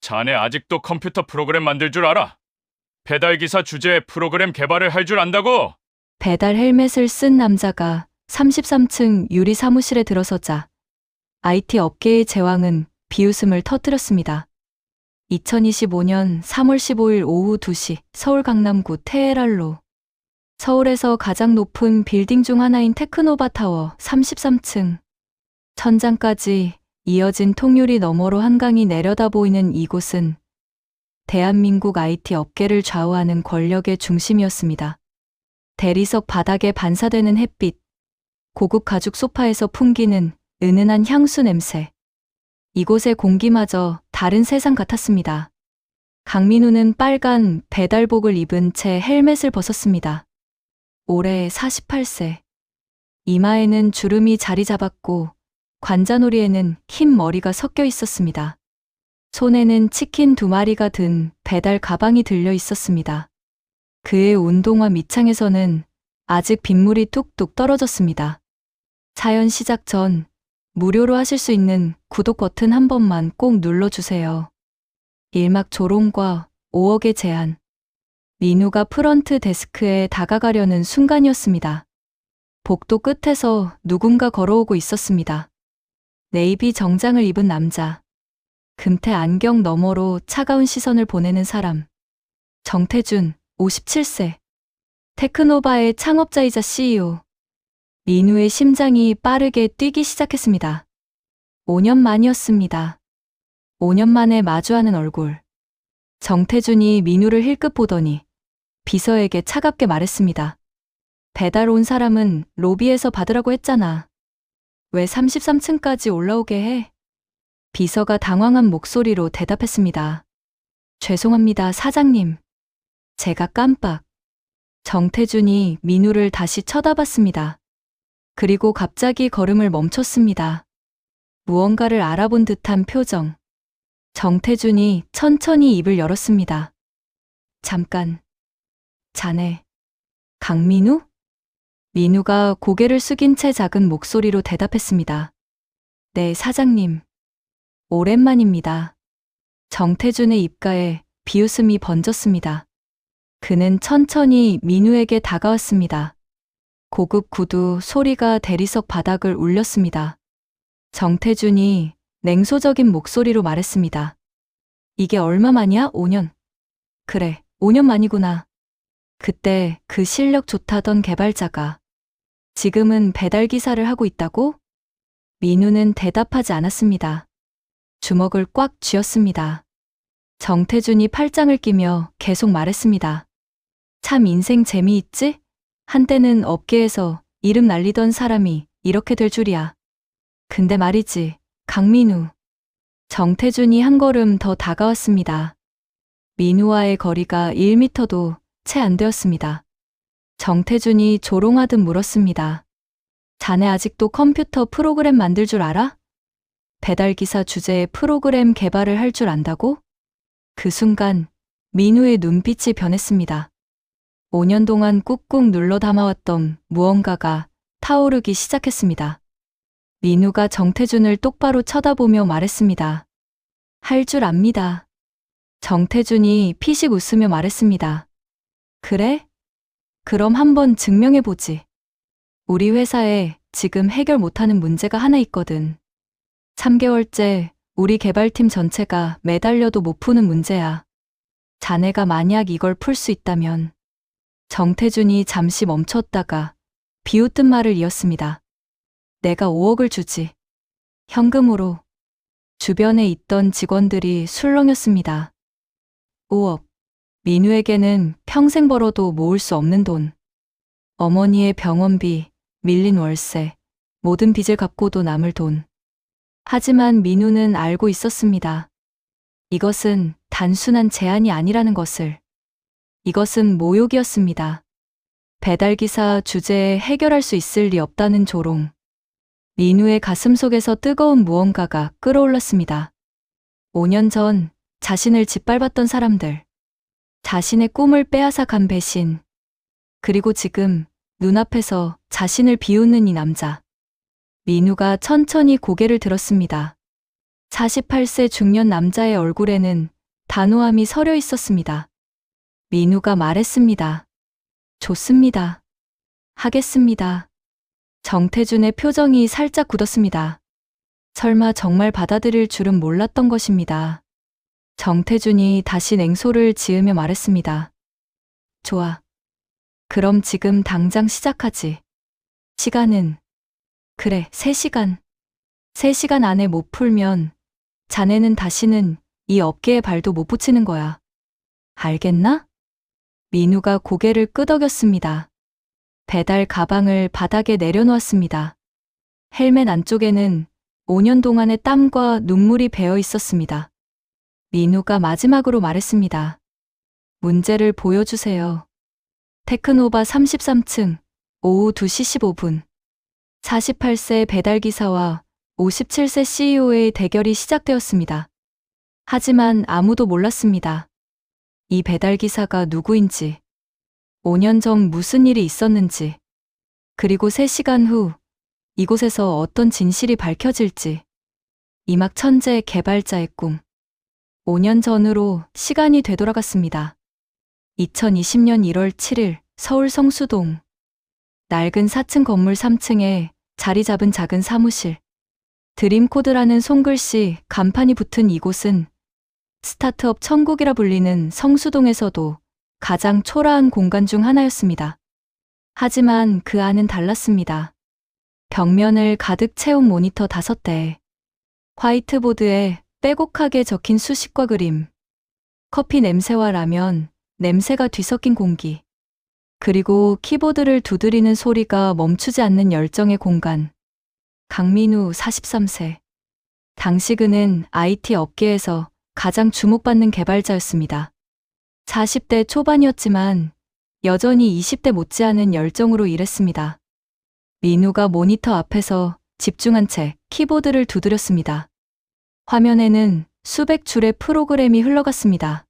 자네 아직도 컴퓨터 프로그램 만들 줄 알아? 배달기사 주제에 프로그램 개발을 할 줄 안다고? 배달 헬멧을 쓴 남자가 33층 유리 사무실에 들어서자 IT 업계의 제왕은 비웃음을 터뜨렸습니다. 2025년 3월 15일 오후 2시 서울 강남구 테헤랄로. 서울에서 가장 높은 빌딩 중 하나인 테크노바타워 33층. 천장까지 이어진 통유리 너머로 한강이 내려다 보이는 이곳은 대한민국 IT 업계를 좌우하는 권력의 중심이었습니다. 대리석 바닥에 반사되는 햇빛, 고급 가죽 소파에서 풍기는 은은한 향수 냄새. 이곳의 공기마저 다른 세상 같았습니다. 강민우는 빨간 배달복을 입은 채 헬멧을 벗었습니다. 올해 48세. 이마에는 주름이 자리 잡았고 관자놀이에는 흰 머리가 섞여 있었습니다. 손에는 치킨 2마리가 든 배달 가방이 들려 있었습니다. 그의 운동화 밑창에서는 아직 빗물이 뚝뚝 떨어졌습니다. 사연 시작 전 무료로 하실 수 있는 구독 버튼 한 번만 꼭 눌러주세요. 일막조롱과 5억의 제안. 민우가 프런트 데스크에 다가가려는 순간이었습니다. 복도 끝에서 누군가 걸어오고 있었습니다. 네이비 정장을 입은 남자. 금태 안경 너머로 차가운 시선을 보내는 사람. 정태준, 57세. 테크노바의 창업자이자 CEO. 민우의 심장이 빠르게 뛰기 시작했습니다. 5년 만이었습니다. 5년 만에 마주하는 얼굴. 정태준이 민우를 힐끗 보더니 비서에게 차갑게 말했습니다. 배달 온 사람은 로비에서 받으라고 했잖아. 왜 33층까지 올라오게 해? 비서가 당황한 목소리로 대답했습니다. 죄송합니다, 사장님. 제가 깜빡. 정태준이 민우를 다시 쳐다봤습니다. 그리고 갑자기 걸음을 멈췄습니다. 무언가를 알아본 듯한 표정. 정태준이 천천히 입을 열었습니다. 잠깐. 자네. 강민우? 민우가 고개를 숙인 채 작은 목소리로 대답했습니다. 네, 사장님. 오랜만입니다. 정태준의 입가에 비웃음이 번졌습니다. 그는 천천히 민우에게 다가왔습니다. 고급 구두 소리가 대리석 바닥을 울렸습니다. 정태준이 냉소적인 목소리로 말했습니다. 이게 얼마 만이야? 5년. 그래, 5년 만이구나. 그때 그 실력 좋다던 개발자가 지금은 배달기사를 하고 있다고? 민우는 대답하지 않았습니다. 주먹을 꽉 쥐었습니다. 정태준이 팔짱을 끼며 계속 말했습니다. 참 인생 재미있지? 한때는 업계에서 이름 날리던 사람이 이렇게 될 줄이야. 근데 말이지, 강민우. 정태준이 한 걸음 더 다가왔습니다. 민우와의 거리가 1미터도 채 안 되었습니다. 정태준이 조롱하듯 물었습니다. 자네 아직도 컴퓨터 프로그램 만들 줄 알아? 배달기사 주제에 프로그램 개발을 할 줄 안다고? 그 순간 민우의 눈빛이 변했습니다. 5년 동안 꾹꾹 눌러 담아왔던 무언가가 타오르기 시작했습니다. 민우가 정태준을 똑바로 쳐다보며 말했습니다. 할 줄 압니다. 정태준이 피식 웃으며 말했습니다. 그래? 그럼 한번 증명해보지. 우리 회사에 지금 해결 못하는 문제가 하나 있거든. 3개월째 우리 개발팀 전체가 매달려도 못 푸는 문제야. 자네가 만약 이걸 풀 수 있다면. 정태준이 잠시 멈췄다가 비웃든 말을 이었습니다. 내가 5억을 주지. 현금으로. 주변에 있던 직원들이 술렁였습니다. 5억. 민우에게는 평생 벌어도 모을 수 없는 돈. 어머니의 병원비, 밀린 월세, 모든 빚을 갚고도 남을 돈. 하지만 민우는 알고 있었습니다. 이것은 단순한 제안이 아니라는 것을. 이것은 모욕이었습니다. 배달기사 주제에 해결할 수 있을 리 없다는 조롱. 민우의 가슴 속에서 뜨거운 무언가가 끓어올랐습니다. 5년 전 자신을 짓밟았던 사람들. 자신의 꿈을 빼앗아 간 배신. 그리고 지금 눈앞에서 자신을 비웃는 이 남자. 민우가 천천히 고개를 들었습니다. 48세 중년 남자의 얼굴에는 단호함이 서려 있었습니다. 민우가 말했습니다. 좋습니다. 하겠습니다. 정태준의 표정이 살짝 굳었습니다. 설마 정말 받아들일 줄은 몰랐던 것입니다. 정태준이 다시 냉소를 지으며 말했습니다. 좋아. 그럼 지금 당장 시작하지. 시간은? 그래, 3시간. 3시간 안에 못 풀면 자네는 다시는 이 업계에 발도 못 붙이는 거야. 알겠나? 민우가 고개를 끄덕였습니다. 배달 가방을 바닥에 내려놓았습니다. 헬멧 안쪽에는 5년 동안의 땀과 눈물이 배어 있었습니다. 민우가 마지막으로 말했습니다. 문제를 보여주세요. 테크노바 33층, 오후 2시 15분. 48세 배달기사와 57세 CEO의 대결이 시작되었습니다. 하지만 아무도 몰랐습니다. 이 배달기사가 누구인지, 5년 전 무슨 일이 있었는지, 그리고 3시간 후 이곳에서 어떤 진실이 밝혀질지. 이막 천재 개발자의 꿈. 5년 전으로 시간이 되돌아갔습니다. 2020년 1월 7일 서울 성수동. 낡은 4층 건물 3층에 자리 잡은 작은 사무실. 드림코드라는 손글씨 간판이 붙은 이곳은 스타트업 천국이라 불리는 성수동에서도 가장 초라한 공간 중 하나였습니다. 하지만 그 안은 달랐습니다. 벽면을 가득 채운 모니터 5대, 화이트보드에 빼곡하게 적힌 수식과 그림, 커피 냄새와 라면, 냄새가 뒤섞인 공기, 그리고 키보드를 두드리는 소리가 멈추지 않는 열정의 공간. 강민우 43세. 당시 그는 IT 업계에서 가장 주목받는 개발자였습니다. 40대 초반이었지만 여전히 20대 못지않은 열정으로 일했습니다. 민우가 모니터 앞에서 집중한 채 키보드를 두드렸습니다. 화면에는 수백 줄의 프로그램이 흘러갔습니다.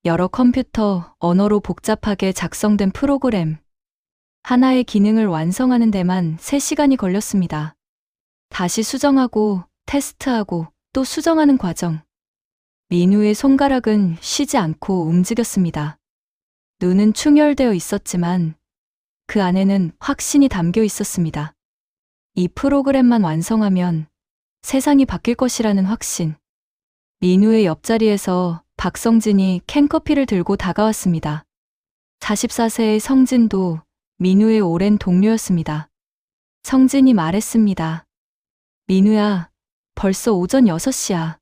여러 컴퓨터, 언어로 복잡하게 작성된 프로그램. 하나의 기능을 완성하는 데만 3시간이 걸렸습니다. 다시 수정하고, 테스트하고, 또 수정하는 과정. 민우의 손가락은 쉬지 않고 움직였습니다. 눈은 충혈되어 있었지만 그 안에는 확신이 담겨 있었습니다. 이 프로그램만 완성하면 세상이 바뀔 것이라는 확신. 민우의 옆자리에서 박성진이 캔커피를 들고 다가왔습니다. 44세의 성진도 민우의 오랜 동료였습니다. 성진이 말했습니다. 민우야, 벌써 오전 6시야.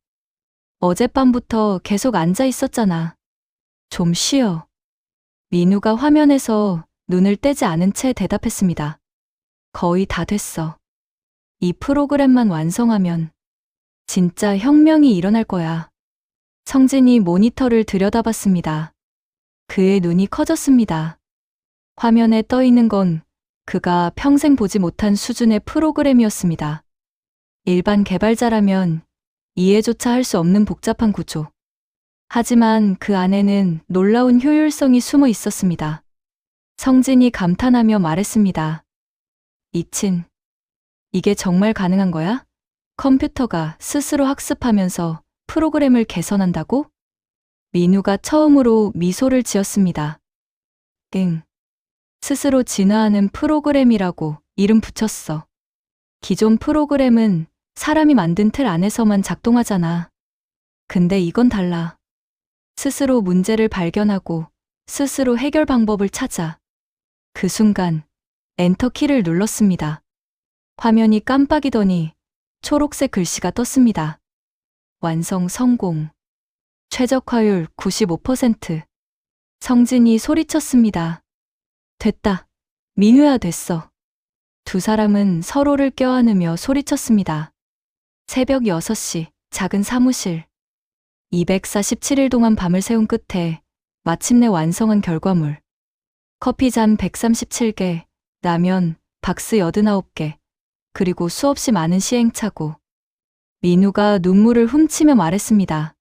어젯밤부터 계속 앉아 있었잖아. 좀 쉬어. 민우가 화면에서 눈을 떼지 않은 채 대답했습니다. 거의 다 됐어. 이 프로그램만 완성하면 진짜 혁명이 일어날 거야. 성진이 모니터를 들여다봤습니다. 그의 눈이 커졌습니다. 화면에 떠 있는 건 그가 평생 보지 못한 수준의 프로그램이었습니다. 일반 개발자라면 이해조차 할 수 없는 복잡한 구조. 하지만 그 안에는 놀라운 효율성이 숨어 있었습니다. 성진이 감탄하며 말했습니다. 이친, 이게 정말 가능한 거야? 컴퓨터가 스스로 학습하면서 프로그램을 개선한다고? 민우가 처음으로 미소를 지었습니다. 응. 스스로 진화하는 프로그램이라고 이름 붙였어. 기존 프로그램은 사람이 만든 틀 안에서만 작동하잖아. 근데 이건 달라. 스스로 문제를 발견하고 스스로 해결 방법을 찾아. 그 순간 엔터 키를 눌렀습니다. 화면이 깜빡이더니 초록색 글씨가 떴습니다. 완성 성공. 최적화율 95%. 성진이 소리쳤습니다. 됐다. 민우야, 됐어. 두 사람은 서로를 껴안으며 소리쳤습니다. 새벽 6시 작은 사무실. 247일 동안 밤을 새운 끝에 마침내 완성한 결과물. 커피잔 137개, 라면, 박스 89개, 그리고 수없이 많은 시행착오. 민우가 눈물을 훔치며 말했습니다.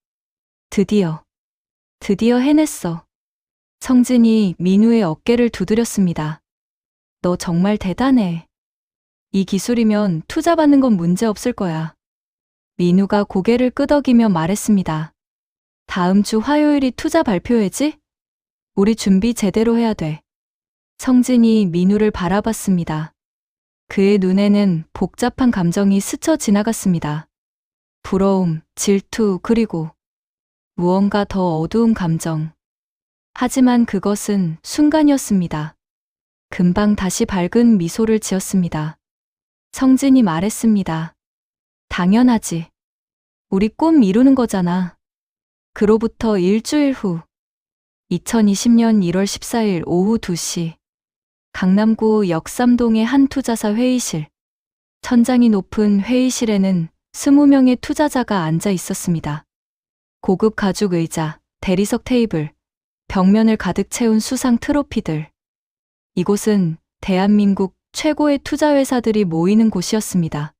드디어 해냈어. 성진이 민우의 어깨를 두드렸습니다. 너 정말 대단해. 이 기술이면 투자받는 건 문제 없을 거야. 민우가 고개를 끄덕이며 말했습니다. 다음 주 화요일이 투자 발표회지? 우리 준비 제대로 해야 돼. 성진이 민우를 바라봤습니다. 그의 눈에는 복잡한 감정이 스쳐 지나갔습니다. 부러움, 질투, 그리고 무언가 더 어두운 감정. 하지만 그것은 순간이었습니다. 금방 다시 밝은 미소를 지었습니다. 성진이 말했습니다. 당연하지. 우리 꿈 이루는 거잖아. 그로부터 일주일 후 2020년 1월 14일 오후 2시 강남구 역삼동의 한 투자사 회의실. 천장이 높은 회의실에는 20명의 투자자가 앉아 있었습니다. 고급 가죽 의자, 대리석 테이블, 벽면을 가득 채운 수상 트로피들. 이곳은 대한민국 최고의 투자회사들이 모이는 곳이었습니다.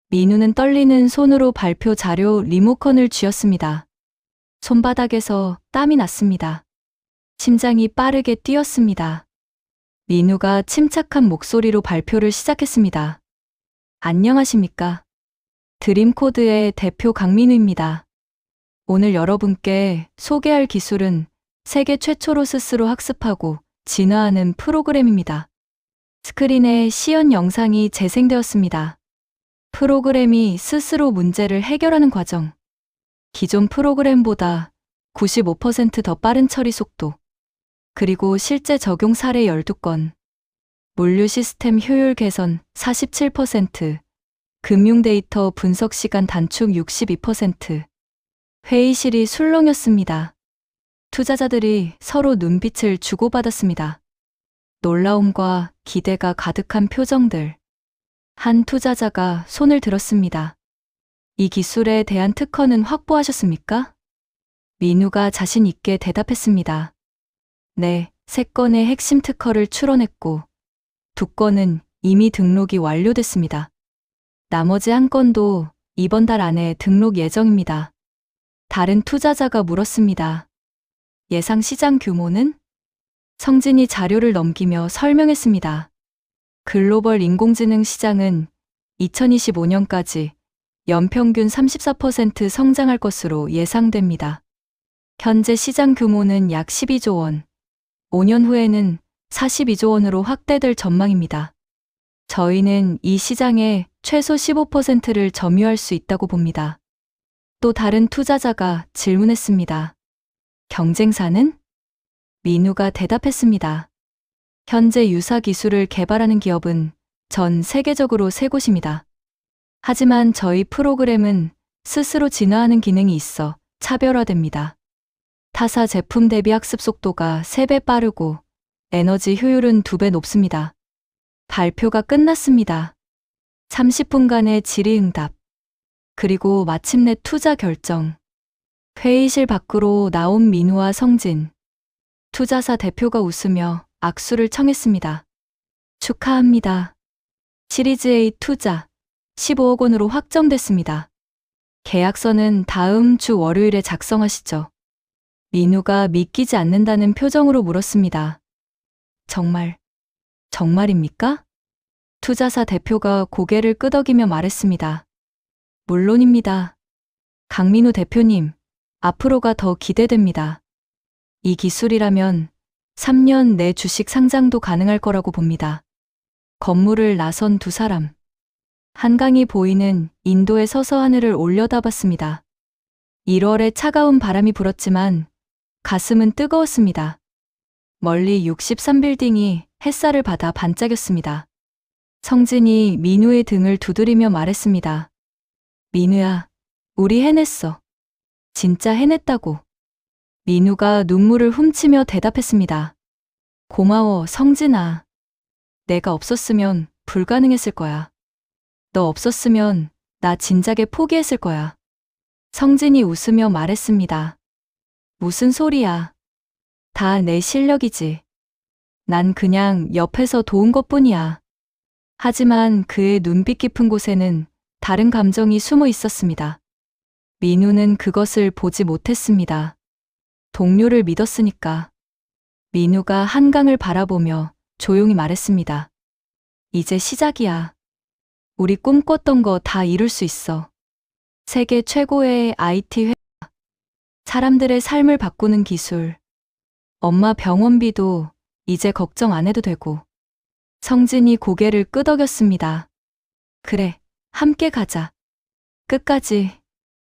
민우는 떨리는 손으로 발표 자료 리모컨을 쥐었습니다. 손바닥에서 땀이 났습니다. 심장이 빠르게 뛰었습니다. 민우가 침착한 목소리로 발표를 시작했습니다. 안녕하십니까? 드림코드의 대표 강민우입니다. 오늘 여러분께 소개할 기술은 세계 최초로 스스로 학습하고 진화하는 프로그램입니다. 스크린에 시연 영상이 재생되었습니다. 프로그램이 스스로 문제를 해결하는 과정. 기존 프로그램보다 95% 더 빠른 처리 속도. 그리고 실제 적용 사례 12건. 물류 시스템 효율 개선 47%. 금융 데이터 분석 시간 단축 62%. 회의실이 술렁였습니다. 투자자들이 서로 눈빛을 주고받았습니다. 놀라움과 기대가 가득한 표정들. 한 투자자가 손을 들었습니다. 이 기술에 대한 특허는 확보하셨습니까? 민우가 자신 있게 대답했습니다. 네, 3건의 핵심 특허를 출원했고 2건은 이미 등록이 완료됐습니다. 나머지 1건도 이번 달 안에 등록 예정입니다. 다른 투자자가 물었습니다. 예상 시장 규모는? 성진이 자료를 넘기며 설명했습니다. 글로벌 인공지능 시장은 2025년까지 연평균 34% 성장할 것으로 예상됩니다. 현재 시장 규모는 약 12조 원, 5년 후에는 42조 원으로 확대될 전망입니다. 저희는 이 시장의 최소 15%를 점유할 수 있다고 봅니다. 또 다른 투자자가 질문했습니다. 경쟁사는? 민우가 대답했습니다. 현재 유사 기술을 개발하는 기업은 전 세계적으로 3곳입니다. 하지만 저희 프로그램은 스스로 진화하는 기능이 있어 차별화됩니다. 타사 제품 대비 학습 속도가 3배 빠르고 에너지 효율은 2배 높습니다. 발표가 끝났습니다. 30분간의 질의응답. 그리고 마침내 투자 결정. 회의실 밖으로 나온 민우와 성진. 투자사 대표가 웃으며 악수를 청했습니다. 축하합니다. 시리즈 A 투자 15억 원으로 확정됐습니다. 계약서는 다음 주 월요일에 작성하시죠. 민우가 믿기지 않는다는 표정으로 물었습니다. 정말입니까? 투자사 대표가 고개를 끄덕이며 말했습니다. 물론입니다. 강민우 대표님, 앞으로가 더 기대됩니다. 이 기술이라면 3년 내 주식 상장도 가능할 거라고 봅니다. 건물을 나선 2사람. 한강이 보이는 인도에 서서 하늘을 올려다봤습니다. 1월에 차가운 바람이 불었지만 가슴은 뜨거웠습니다. 멀리 63빌딩이 햇살을 받아 반짝였습니다. 성진이 민우의 등을 두드리며 말했습니다. 민우야, 우리 해냈어. 진짜 해냈다고. 민우가 눈물을 훔치며 대답했습니다. 고마워, 성진아. 내가 없었으면 불가능했을 거야. 너 없었으면 나 진작에 포기했을 거야. 성진이 웃으며 말했습니다. 무슨 소리야. 다 내 실력이지. 난 그냥 옆에서 도운 것뿐이야. 하지만 그의 눈빛 깊은 곳에는 다른 감정이 숨어 있었습니다. 민우는 그것을 보지 못했습니다. 동료를 믿었으니까. 민우가 한강을 바라보며 조용히 말했습니다. 이제 시작이야. 우리 꿈꿨던 거 다 이룰 수 있어. 세계 최고의 IT 회사. 사람들의 삶을 바꾸는 기술. 엄마 병원비도 이제 걱정 안 해도 되고. 성진이 고개를 끄덕였습니다. 그래, 함께 가자. 끝까지.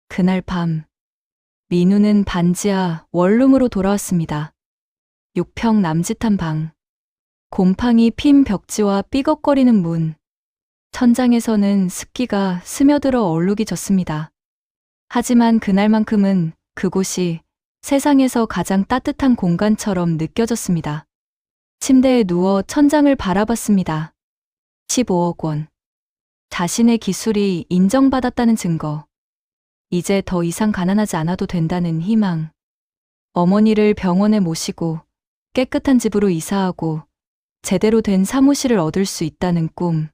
그날 밤. 민우는 반지하 원룸으로 돌아왔습니다. 6평 남짓한 방. 곰팡이 핀 벽지와 삐걱거리는 문. 천장에서는 습기가 스며들어 얼룩이 졌습니다. 하지만 그날만큼은 그곳이 세상에서 가장 따뜻한 공간처럼 느껴졌습니다. 침대에 누워 천장을 바라봤습니다. 15억 원. 자신의 기술이 인정받았다는 증거. 이제 더 이상 가난하지 않아도 된다는 희망. 어머니를 병원에 모시고 깨끗한 집으로 이사하고 제대로 된 사무실을 얻을 수 있다는 꿈.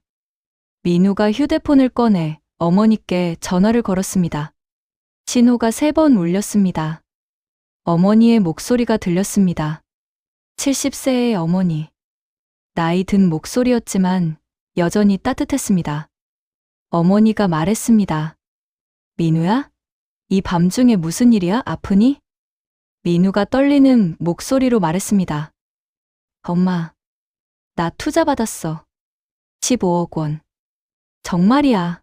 민우가 휴대폰을 꺼내 어머니께 전화를 걸었습니다. 신호가 3번 울렸습니다. 어머니의 목소리가 들렸습니다. 70세의 어머니. 나이 든 목소리였지만 여전히 따뜻했습니다. 어머니가 말했습니다. 민우야? 이 밤중에 무슨 일이야? 아프니? 민우가 떨리는 목소리로 말했습니다. 엄마, 나 투자 받았어. 15억 원. 정말이야.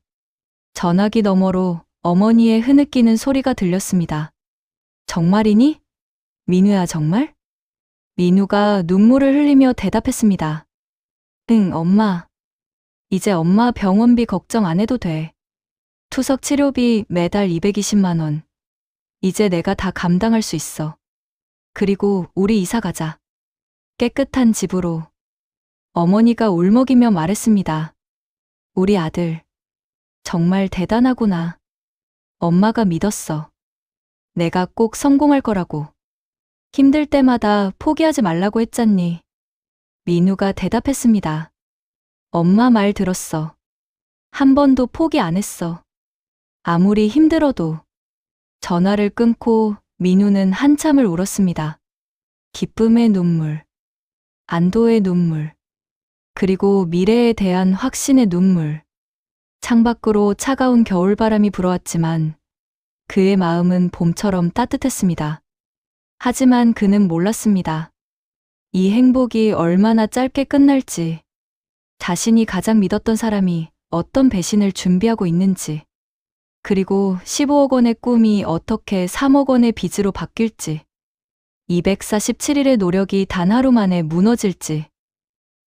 전화기 너머로 어머니의 흐느끼는 소리가 들렸습니다. 정말이니? 민우야, 정말? 민우가 눈물을 흘리며 대답했습니다. 응, 엄마. 이제 엄마 병원비 걱정 안 해도 돼. 투석 치료비 매달 220만 원. 이제 내가 다 감당할 수 있어. 그리고 우리 이사 가자. 깨끗한 집으로. 어머니가 울먹이며 말했습니다. 우리 아들. 정말 대단하구나. 엄마가 믿었어. 내가 꼭 성공할 거라고. 힘들 때마다 포기하지 말라고 했잖니. 민우가 대답했습니다. 엄마 말 들었어. 한 번도 포기 안 했어. 아무리 힘들어도. 전화를 끊고 민우는 한참을 울었습니다. 기쁨의 눈물, 안도의 눈물, 그리고 미래에 대한 확신의 눈물. 창밖으로 차가운 겨울바람이 불어왔지만 그의 마음은 봄처럼 따뜻했습니다. 하지만 그는 몰랐습니다. 이 행복이 얼마나 짧게 끝날지, 자신이 가장 믿었던 사람이 어떤 배신을 준비하고 있는지, 그리고 15억 원의 꿈이 어떻게 3억 원의 빚으로 바뀔지, 247일의 노력이 단 하루 만에 무너질지.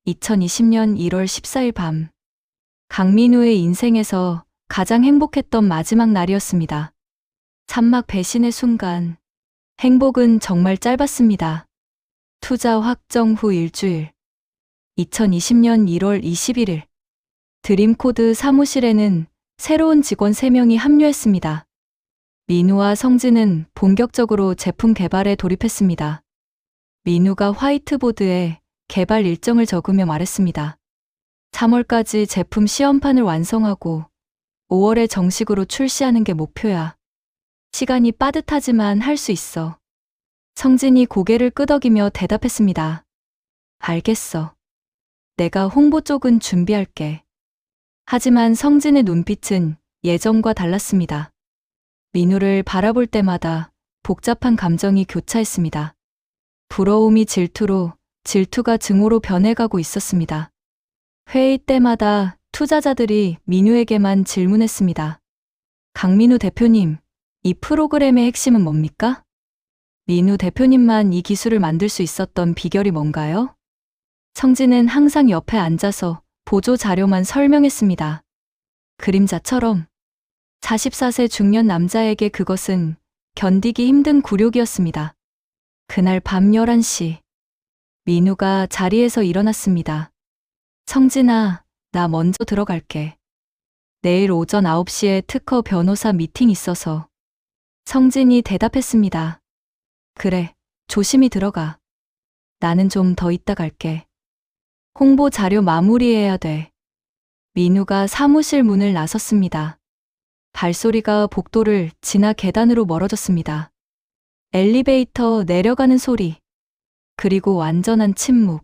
2020년 1월 14일 밤. 강민우의 인생에서 가장 행복했던 마지막 날이었습니다. 산막 배신의 순간. 행복은 정말 짧았습니다. 투자 확정 후 일주일. 2020년 1월 21일. 드림코드 사무실에는 새로운 직원 3명이 합류했습니다. 민우와 성진은 본격적으로 제품 개발에 돌입했습니다. 민우가 화이트보드에 개발 일정을 적으며 말했습니다. 3월까지 제품 시험판을 완성하고 5월에 정식으로 출시하는 게 목표야. 시간이 빠듯하지만 할 수 있어. 성진이 고개를 끄덕이며 대답했습니다. 알겠어. 내가 홍보 쪽은 준비할게. 하지만 성진의 눈빛은 예전과 달랐습니다. 민우를 바라볼 때마다 복잡한 감정이 교차했습니다. 부러움이 질투로, 질투가 증오로 변해가고 있었습니다. 회의 때마다 투자자들이 민우에게만 질문했습니다. 강민우 대표님, 이 프로그램의 핵심은 뭡니까? 민우 대표님만 이 기술을 만들 수 있었던 비결이 뭔가요? 성진은 항상 옆에 앉아서 보조 자료만 설명했습니다. 그림자처럼. 44세 중년 남자에게 그것은 견디기 힘든 굴욕이었습니다. 그날 밤 11시. 민우가 자리에서 일어났습니다. 성진아, 나 먼저 들어갈게. 내일 오전 9시에 특허 변호사 미팅 있어서. 성진이 대답했습니다. 그래, 조심히 들어가. 나는 좀 더 있다 갈게. 홍보 자료 마무리해야 돼. 민우가 사무실 문을 나섰습니다. 발소리가 복도를 지나 계단으로 멀어졌습니다. 엘리베이터 내려가는 소리. 그리고 완전한 침묵.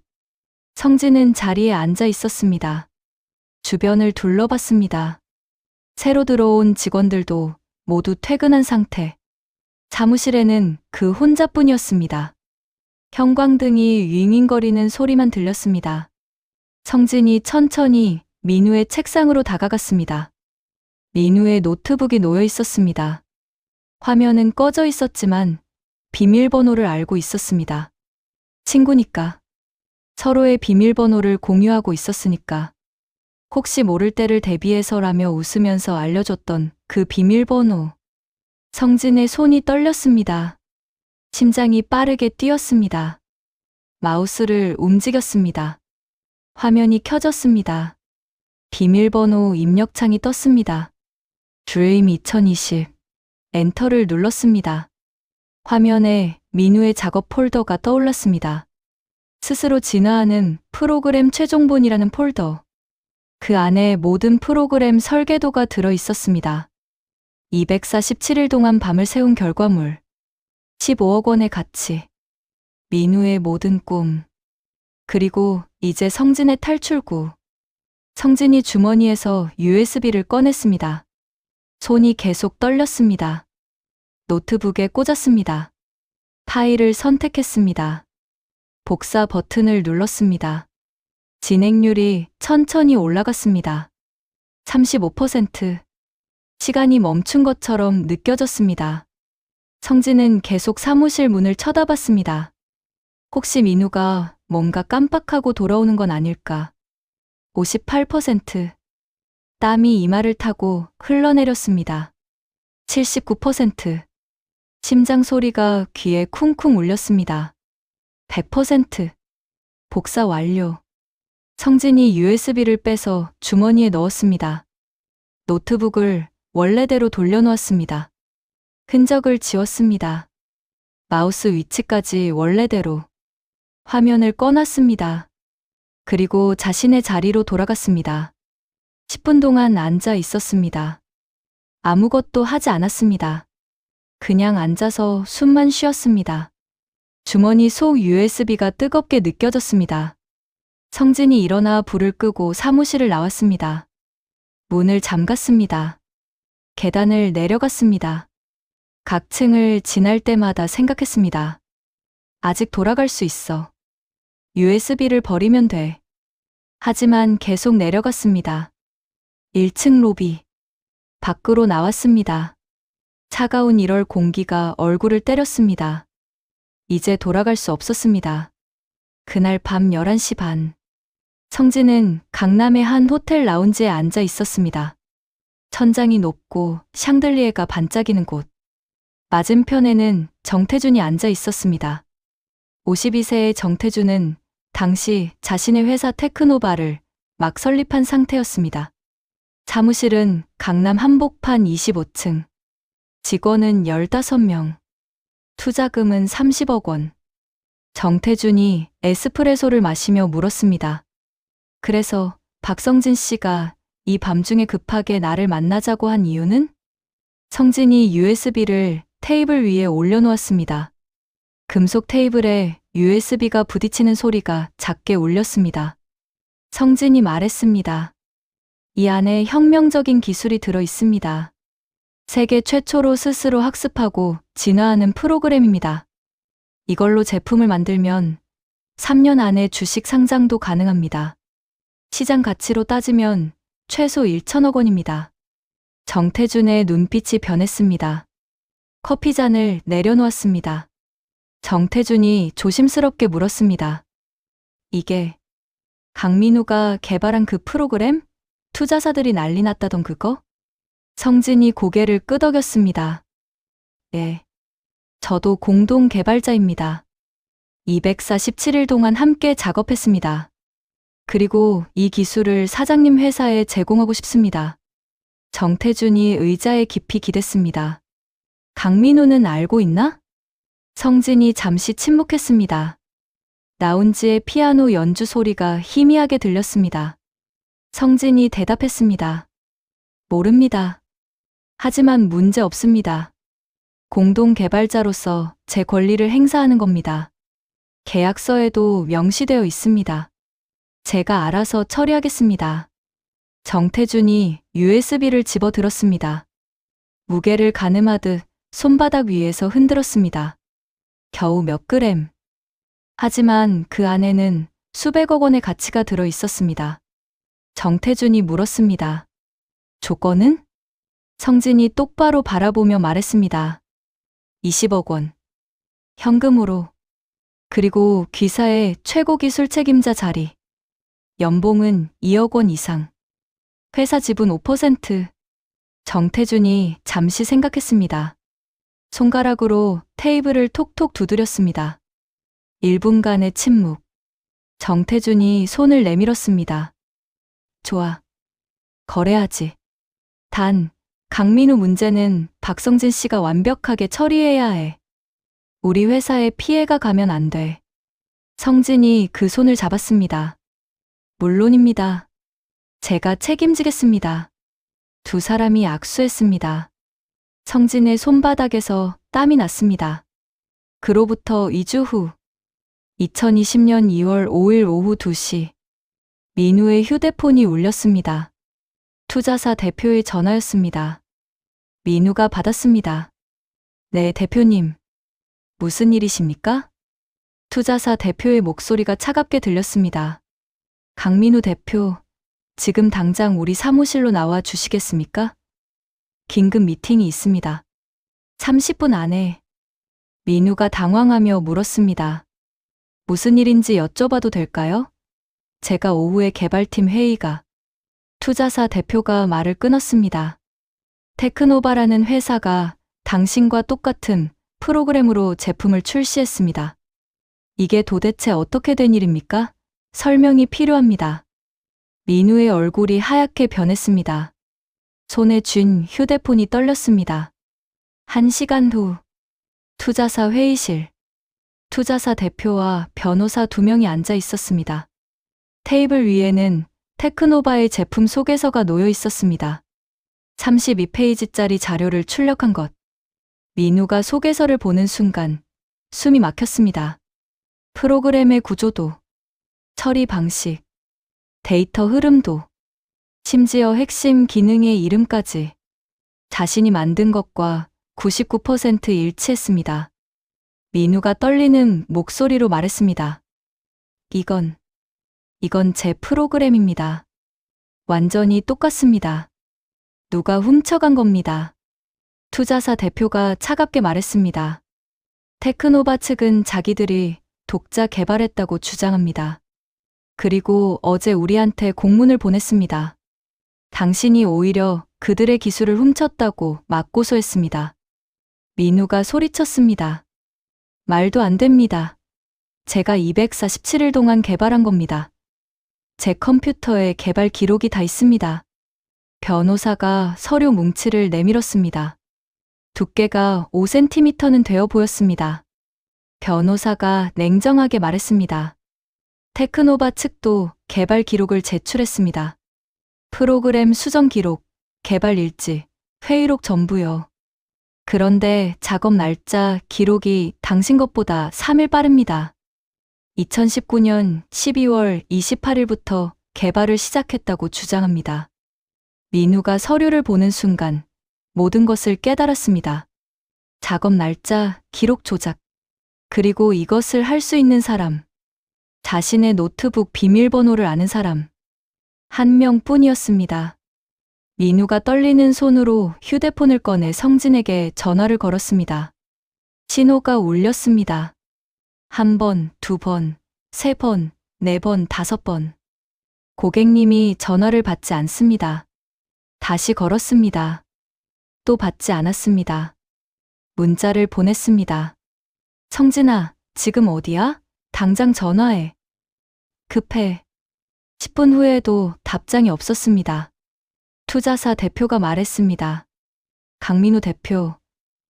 성진은 자리에 앉아 있었습니다. 주변을 둘러봤습니다. 새로 들어온 직원들도 모두 퇴근한 상태. 사무실에는 그 혼자뿐이었습니다. 형광등이 윙윙거리는 소리만 들렸습니다. 성진이 천천히 민우의 책상으로 다가갔습니다. 민우의 노트북이 놓여 있었습니다. 화면은 꺼져 있었지만 비밀번호를 알고 있었습니다. 친구니까. 서로의 비밀번호를 공유하고 있었으니까. 혹시 모를 때를 대비해서라며 웃으면서 알려줬던 그 비밀번호. 성진의 손이 떨렸습니다. 심장이 빠르게 뛰었습니다. 마우스를 움직였습니다. 화면이 켜졌습니다. 비밀번호 입력창이 떴습니다. Dream 2020. 엔터를 눌렀습니다. 화면에 민우의 작업 폴더가 떠올랐습니다. 스스로 진화하는 프로그램 최종본이라는 폴더. 그 안에 모든 프로그램 설계도가 들어 있었습니다. 247일 동안 밤을 새운 결과물. 15억 원의 가치. 민우의 모든 꿈. 그리고 이제 성진의 탈출구. 성진이 주머니에서 USB를 꺼냈습니다. 손이 계속 떨렸습니다. 노트북에 꽂았습니다. 파일을 선택했습니다. 복사 버튼을 눌렀습니다. 진행률이 천천히 올라갔습니다. 35%. 시간이 멈춘 것처럼 느껴졌습니다. 성진은 계속 사무실 문을 쳐다봤습니다. 혹시 민우가 뭔가 깜빡하고 돌아오는 건 아닐까. 58%. 땀이 이마를 타고 흘러내렸습니다. 79%. 심장 소리가 귀에 쿵쿵 울렸습니다. 100%. 복사 완료. 성진이 USB를 빼서 주머니에 넣었습니다. 노트북을 원래대로 돌려놓았습니다. 흔적을 지웠습니다. 마우스 위치까지 원래대로. 화면을 꺼놨습니다. 그리고 자신의 자리로 돌아갔습니다. 10분 동안 앉아 있었습니다. 아무것도 하지 않았습니다. 그냥 앉아서 숨만 쉬었습니다. 주머니 속 USB가 뜨겁게 느껴졌습니다. 성진이 일어나 불을 끄고 사무실을 나왔습니다. 문을 잠갔습니다. 계단을 내려갔습니다. 각 층을 지날 때마다 생각했습니다. 아직 돌아갈 수 있어. USB를 버리면 돼. 하지만 계속 내려갔습니다. 1층 로비. 밖으로 나왔습니다. 차가운 1월 공기가 얼굴을 때렸습니다. 이제 돌아갈 수 없었습니다. 그날 밤 11시 반. 성진은 강남의 한 호텔 라운지에 앉아 있었습니다. 천장이 높고 샹들리에가 반짝이는 곳. 맞은편에는 정태준이 앉아 있었습니다. 52세의 정태준은 당시 자신의 회사 테크노바를 막 설립한 상태였습니다. 사무실은 강남 한복판 25층. 직원은 15명. 투자금은 30억 원. 정태준이 에스프레소를 마시며 물었습니다. 그래서 박성진 씨가 이 밤중에 급하게 나를 만나자고 한 이유는? 성진이 USB를 테이블 위에 올려놓았습니다. 금속 테이블에 USB가 부딪히는 소리가 작게 울렸습니다. 성진이 말했습니다. 이 안에 혁명적인 기술이 들어 있습니다. 세계 최초로 스스로 학습하고 진화하는 프로그램입니다. 이걸로 제품을 만들면 3년 안에 주식 상장도 가능합니다. 시장 가치로 따지면 최소 1천억 원입니다. 정태준의 눈빛이 변했습니다. 커피잔을 내려놓았습니다. 정태준이 조심스럽게 물었습니다. 이게 강민우가 개발한 그 프로그램? 투자사들이 난리 났다던 그거? 성진이 고개를 끄덕였습니다. 네. 저도 공동 개발자입니다. 247일 동안 함께 작업했습니다. 그리고 이 기술을 사장님 회사에 제공하고 싶습니다. 정태준이 의자에 깊이 기댔습니다. 강민우는 알고 있나? 성진이 잠시 침묵했습니다. 라운지의 피아노 연주 소리가 희미하게 들렸습니다. 성진이 대답했습니다. 모릅니다. 하지만 문제 없습니다. 공동 개발자로서 제 권리를 행사하는 겁니다. 계약서에도 명시되어 있습니다. 제가 알아서 처리하겠습니다. 정태준이 USB를 집어들었습니다. 무게를 가늠하듯 손바닥 위에서 흔들었습니다. 겨우 몇 그램. 하지만 그 안에는 수백억 원의 가치가 들어 있었습니다. 정태준이 물었습니다. 조건은? 성진이 똑바로 바라보며 말했습니다. 20억 원. 현금으로. 그리고 귀사의 최고 기술 책임자 자리. 연봉은 2억 원 이상. 회사 지분 5%. 정태준이 잠시 생각했습니다. 손가락으로 테이블을 톡톡 두드렸습니다. 1분간의 침묵. 정태준이 손을 내밀었습니다. 좋아. 거래하지. 단, 강민우 문제는 박성진 씨가 완벽하게 처리해야 해. 우리 회사에 피해가 가면 안 돼. 성진이 그 손을 잡았습니다. 물론입니다. 제가 책임지겠습니다. 두 사람이 악수했습니다. 성진의 손바닥에서 땀이 났습니다. 그로부터 2주 후, 2020년 2월 5일 오후 2시, 민우의 휴대폰이 울렸습니다. 투자사 대표의 전화였습니다. 민우가 받았습니다. 네, 대표님. 무슨 일이십니까? 투자사 대표의 목소리가 차갑게 들렸습니다. 강민우 대표, 지금 당장 우리 사무실로 나와 주시겠습니까? 긴급 미팅이 있습니다. 30분 안에. 민우가 당황하며 물었습니다. 무슨 일인지 여쭤봐도 될까요? 제가 오후에 개발팀 회의가. 투자사 대표가 말을 끊었습니다. 테크노바라는 회사가 당신과 똑같은 프로그램으로 제품을 출시했습니다. 이게 도대체 어떻게 된 일입니까? 설명이 필요합니다. 민우의 얼굴이 하얗게 변했습니다. 손에 쥔 휴대폰이 떨렸습니다. 1시간 후, 투자사 회의실. 투자사 대표와 변호사 2명이 앉아 있었습니다. 테이블 위에는 테크노바의 제품 소개서가 놓여 있었습니다. 32페이지짜리 자료를 출력한 것. 민우가 소개서를 보는 순간 숨이 막혔습니다. 프로그램의 구조도, 처리 방식, 데이터 흐름도, 심지어 핵심 기능의 이름까지 자신이 만든 것과 99% 일치했습니다. 민우가 떨리는 목소리로 말했습니다. 이건 제 프로그램입니다. 완전히 똑같습니다. 누가 훔쳐간 겁니다. 투자사 대표가 차갑게 말했습니다. 테크노바 측은 자기들이 독자 개발했다고 주장합니다. 그리고 어제 우리한테 공문을 보냈습니다. 당신이 오히려 그들의 기술을 훔쳤다고 맞고소했습니다. 민우가 소리쳤습니다. 말도 안 됩니다. 제가 247일 동안 개발한 겁니다. 제 컴퓨터에 개발 기록이 다 있습니다. 변호사가 서류 뭉치를 내밀었습니다. 두께가 5cm는 되어 보였습니다. 변호사가 냉정하게 말했습니다. 테크노바 측도 개발 기록을 제출했습니다. 프로그램 수정 기록, 개발 일지, 회의록 전부요. 그런데 작업 날짜 기록이 당신 것보다 3일 빠릅니다. 2019년 12월 28일부터 개발을 시작했다고 주장합니다. 민우가 서류를 보는 순간 모든 것을 깨달았습니다. 작업 날짜, 기록 조작, 그리고 이것을 할 수 있는 사람, 자신의 노트북 비밀번호를 아는 사람, 한 명뿐이었습니다. 민우가 떨리는 손으로 휴대폰을 꺼내 성진에게 전화를 걸었습니다. 신호가 울렸습니다. 1번, 2번, 3번, 4번, 5번. 고객님이 전화를 받지 않습니다. 다시 걸었습니다. 또 받지 않았습니다. 문자를 보냈습니다. 성진아, 지금 어디야? 당장 전화해. 급해. 10분 후에도 답장이 없었습니다. 투자사 대표가 말했습니다. 강민우 대표,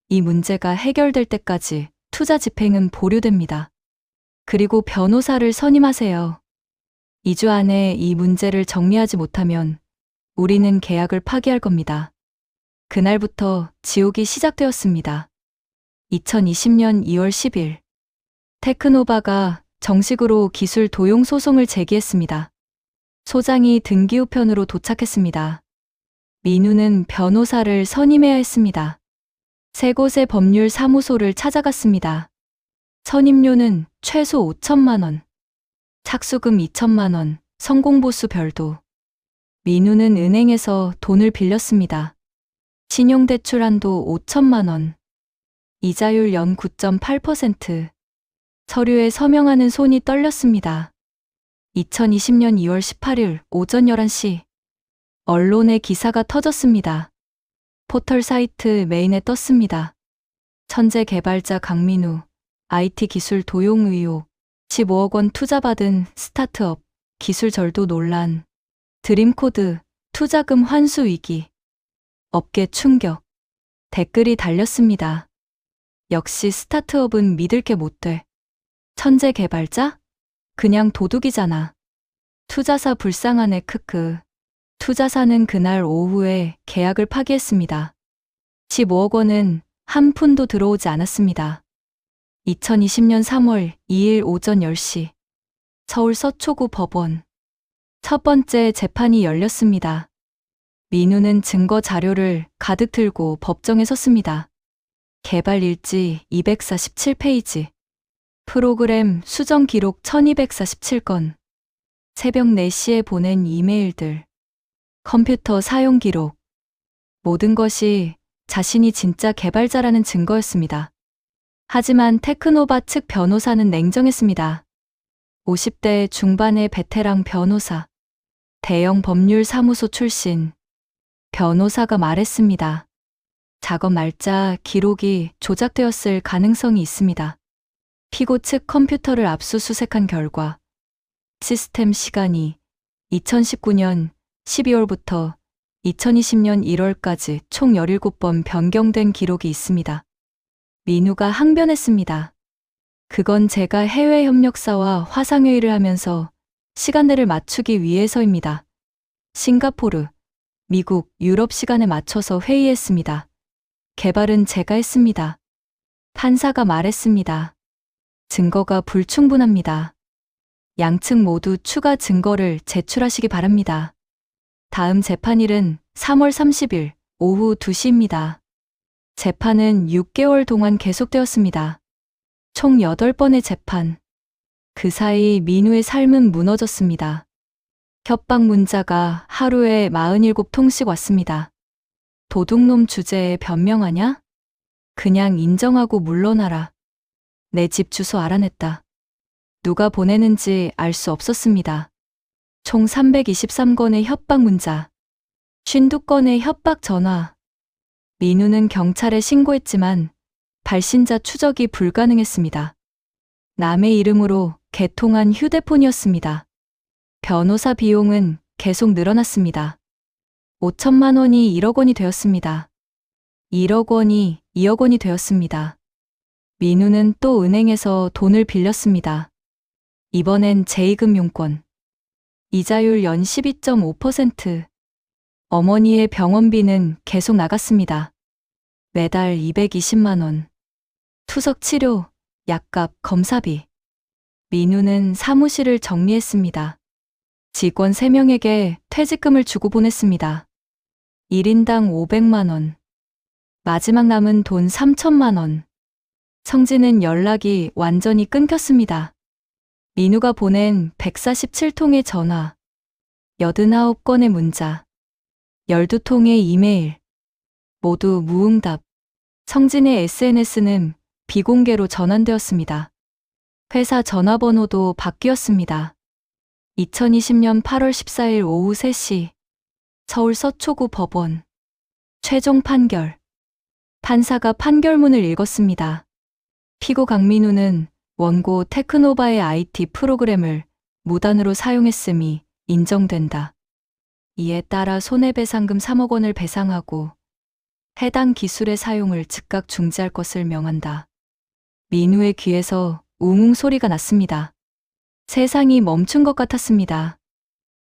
이 문제가 해결될 때까지 투자 집행은 보류됩니다. 그리고 변호사를 선임하세요. 2주 안에 이 문제를 정리하지 못하면 우리는 계약을 파기할 겁니다. 그날부터 지옥이 시작되었습니다. 2020년 2월 10일, 테크노바가 정식으로 기술 도용 소송을 제기했습니다. 소장이 등기 우편으로 도착했습니다. 민우는 변호사를 선임해야 했습니다. 세 곳의 법률 사무소를 찾아갔습니다. 선임료는 최소 5천만 원, 착수금 2천만 원, 성공보수 별도. 민우는 은행에서 돈을 빌렸습니다. 신용대출 한도 5천만 원, 이자율 연 9.8%. 서류에 서명하는 손이 떨렸습니다. 2020년 2월 18일 오전 11시. 언론에 기사가 터졌습니다. 포털 사이트 메인에 떴습니다. 천재 개발자 강민우, IT 기술 도용 의혹, 15억 원 투자받은 스타트업, 기술 절도 논란, 드림코드, 투자금 환수 위기, 업계 충격, 댓글이 달렸습니다. 역시 스타트업은 믿을 게 못 돼. 천재 개발자? 그냥 도둑이잖아. 투자사 불쌍하네 크크. 투자사는 그날 오후에 계약을 파기했습니다. 15억 원은 한 푼도 들어오지 않았습니다. 2020년 3월 2일 오전 10시 서울 서초구 법원 첫 번째 재판이 열렸습니다. 민우는 증거 자료를 가득 들고 법정에 섰습니다. 개발 일지 247페이지, 프로그램 수정 기록 1247건, 새벽 4시에 보낸 이메일들, 컴퓨터 사용 기록, 모든 것이 자신이 진짜 개발자라는 증거였습니다. 하지만 테크노바 측 변호사는 냉정했습니다. 50대 중반의 베테랑 변호사, 대형 법률 사무소 출신 변호사가 말했습니다. 작업 날짜 기록이 조작되었을 가능성이 있습니다. 피고 측 컴퓨터를 압수수색한 결과 시스템 시간이 2019년 12월부터 2020년 1월까지 총 17번 변경된 기록이 있습니다. 민우가 항변했습니다. 그건 제가 해외 협력사와 화상회의를 하면서 시간대를 맞추기 위해서입니다. 싱가포르, 미국, 유럽 시간에 맞춰서 회의했습니다. 개발은 제가 했습니다. 판사가 말했습니다. 증거가 불충분합니다. 양측 모두 추가 증거를 제출하시기 바랍니다. 다음 재판일은 3월 30일 오후 2시입니다. 재판은 6개월 동안 계속되었습니다. 총 8번의 재판. 그 사이 민우의 삶은 무너졌습니다. 협박 문자가 하루에 47통씩 왔습니다. 도둑놈 주제에 변명하냐? 그냥 인정하고 물러나라. 내 집 주소 알아냈다. 누가 보내는지 알 수 없었습니다. 총 323건의 협박 문자, 52건의 협박 전화. 민우는 경찰에 신고했지만 발신자 추적이 불가능했습니다. 남의 이름으로 개통한 휴대폰이었습니다. 변호사 비용은 계속 늘어났습니다. 5천만 원이 1억 원이 되었습니다. 1억 원이 2억 원이 되었습니다. 민우는 또 은행에서 돈을 빌렸습니다. 이번엔 제2금융권. 이자율 연 12.5%. 어머니의 병원비는 계속 나갔습니다. 매달 220만 원. 투석 치료, 약값, 검사비. 민우는 사무실을 정리했습니다. 직원 3명에게 퇴직금을 주고 보냈습니다. 1인당 500만 원. 마지막 남은 돈 3천만 원. 성진은 연락이 완전히 끊겼습니다. 민우가 보낸 147통의 전화, 89건의 문자, 12통의 이메일, 모두 무응답. 성진의 SNS는 비공개로 전환되었습니다. 회사 전화번호도 바뀌었습니다. 2020년 8월 14일 오후 3시 서울 서초구 법원. 최종 판결. 판사가 판결문을 읽었습니다. 피고 강민우는 원고 테크노바의 IT 프로그램을 무단으로 사용했음이 인정된다. 이에 따라 손해배상금 3억 원을 배상하고 해당 기술의 사용을 즉각 중지할 것을 명한다. 민우의 귀에서 웅웅 소리가 났습니다. 세상이 멈춘 것 같았습니다.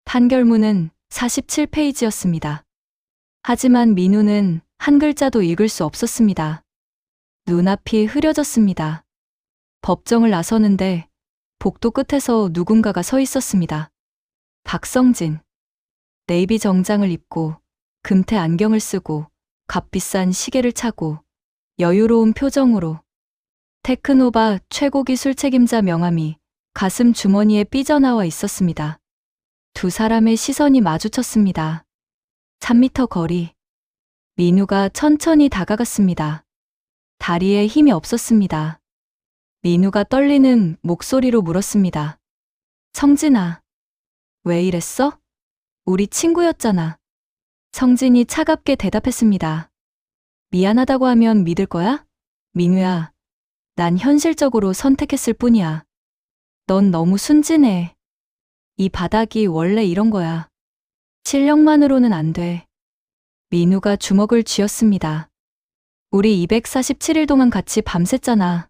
판결문은 47페이지였습니다. 하지만 민우는 한 글자도 읽을 수 없었습니다. 눈앞이 흐려졌습니다. 법정을 나서는데 복도 끝에서 누군가가 서 있었습니다. 박성진. 네이비 정장을 입고 금태 안경을 쓰고 값비싼 시계를 차고 여유로운 표정으로. 테크노바 최고 기술 책임자 명함이 가슴 주머니에 삐져나와 있었습니다. 두 사람의 시선이 마주쳤습니다. 3미터 거리. 민우가 천천히 다가갔습니다. 다리에 힘이 없었습니다. 민우가 떨리는 목소리로 물었습니다. 성진아, 왜 이랬어? 우리 친구였잖아. 성진이 차갑게 대답했습니다. 미안하다고 하면 믿을 거야? 민우야, 난 현실적으로 선택했을 뿐이야. 넌 너무 순진해. 이 바닥이 원래 이런 거야. 실력만으로는 안 돼. 민우가 주먹을 쥐었습니다. 우리 247일 동안 같이 밤샜잖아.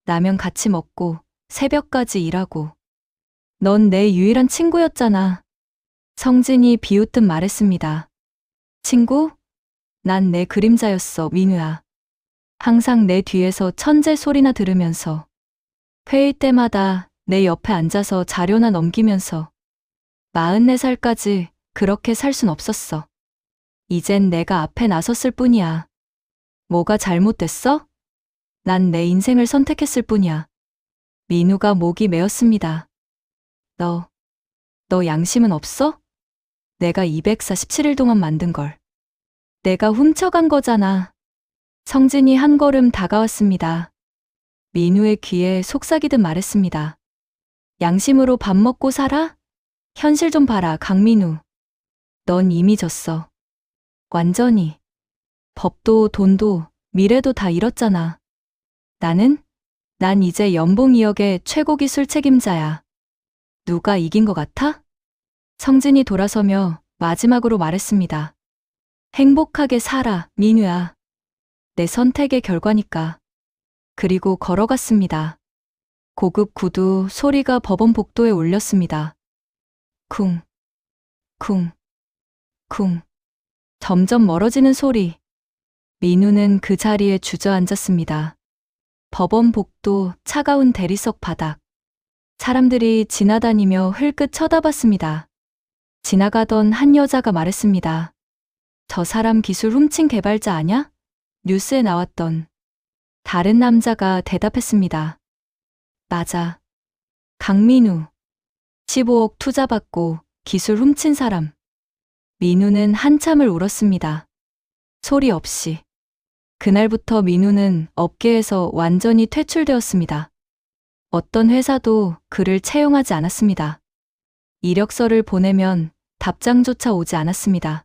라면 같이 먹고 새벽까지 일하고. 넌 내 유일한 친구였잖아. 성진이 비웃듯 말했습니다. 친구? 난 내 그림자였어, 민우야. 항상 내 뒤에서 천재 소리나 들으면서, 회의 때마다 내 옆에 앉아서 자료나 넘기면서 44살까지 그렇게 살 순 없었어. 이젠 내가 앞에 나섰을 뿐이야. 뭐가 잘못됐어? 난 내 인생을 선택했을 뿐이야. 민우가 목이 메었습니다. 너 양심은 없어? 내가 247일 동안 만든 걸. 내가 훔쳐간 거잖아. 성진이 한 걸음 다가왔습니다. 민우의 귀에 속삭이듯 말했습니다. 양심으로 밥 먹고 살아? 현실 좀 봐라, 강민우. 넌 이미 졌어. 완전히. 법도 돈도 미래도 다 잃었잖아. 난 이제 연봉 2억의 최고 기술 책임자야. 누가 이긴 것 같아? 성진이 돌아서며 마지막으로 말했습니다. 행복하게 살아, 민우야. 내 선택의 결과니까. 그리고 걸어갔습니다. 고급 구두 소리가 법원 복도에 울렸습니다. 쿵, 쿵, 쿵. 점점 멀어지는 소리. 민우는 그 자리에 주저앉았습니다. 법원 복도 차가운 대리석 바닥. 사람들이 지나다니며 흘끗 쳐다봤습니다. 지나가던 한 여자가 말했습니다. 저 사람 기술 훔친 개발자 아냐? 뉴스에 나왔던. 다른 남자가 대답했습니다. 맞아. 강민우. 15억 투자받고 기술 훔친 사람. 민우는 한참을 울었습니다. 소리 없이. 그날부터 민우는 업계에서 완전히 퇴출되었습니다. 어떤 회사도 그를 채용하지 않았습니다. 이력서를 보내면 답장조차 오지 않았습니다.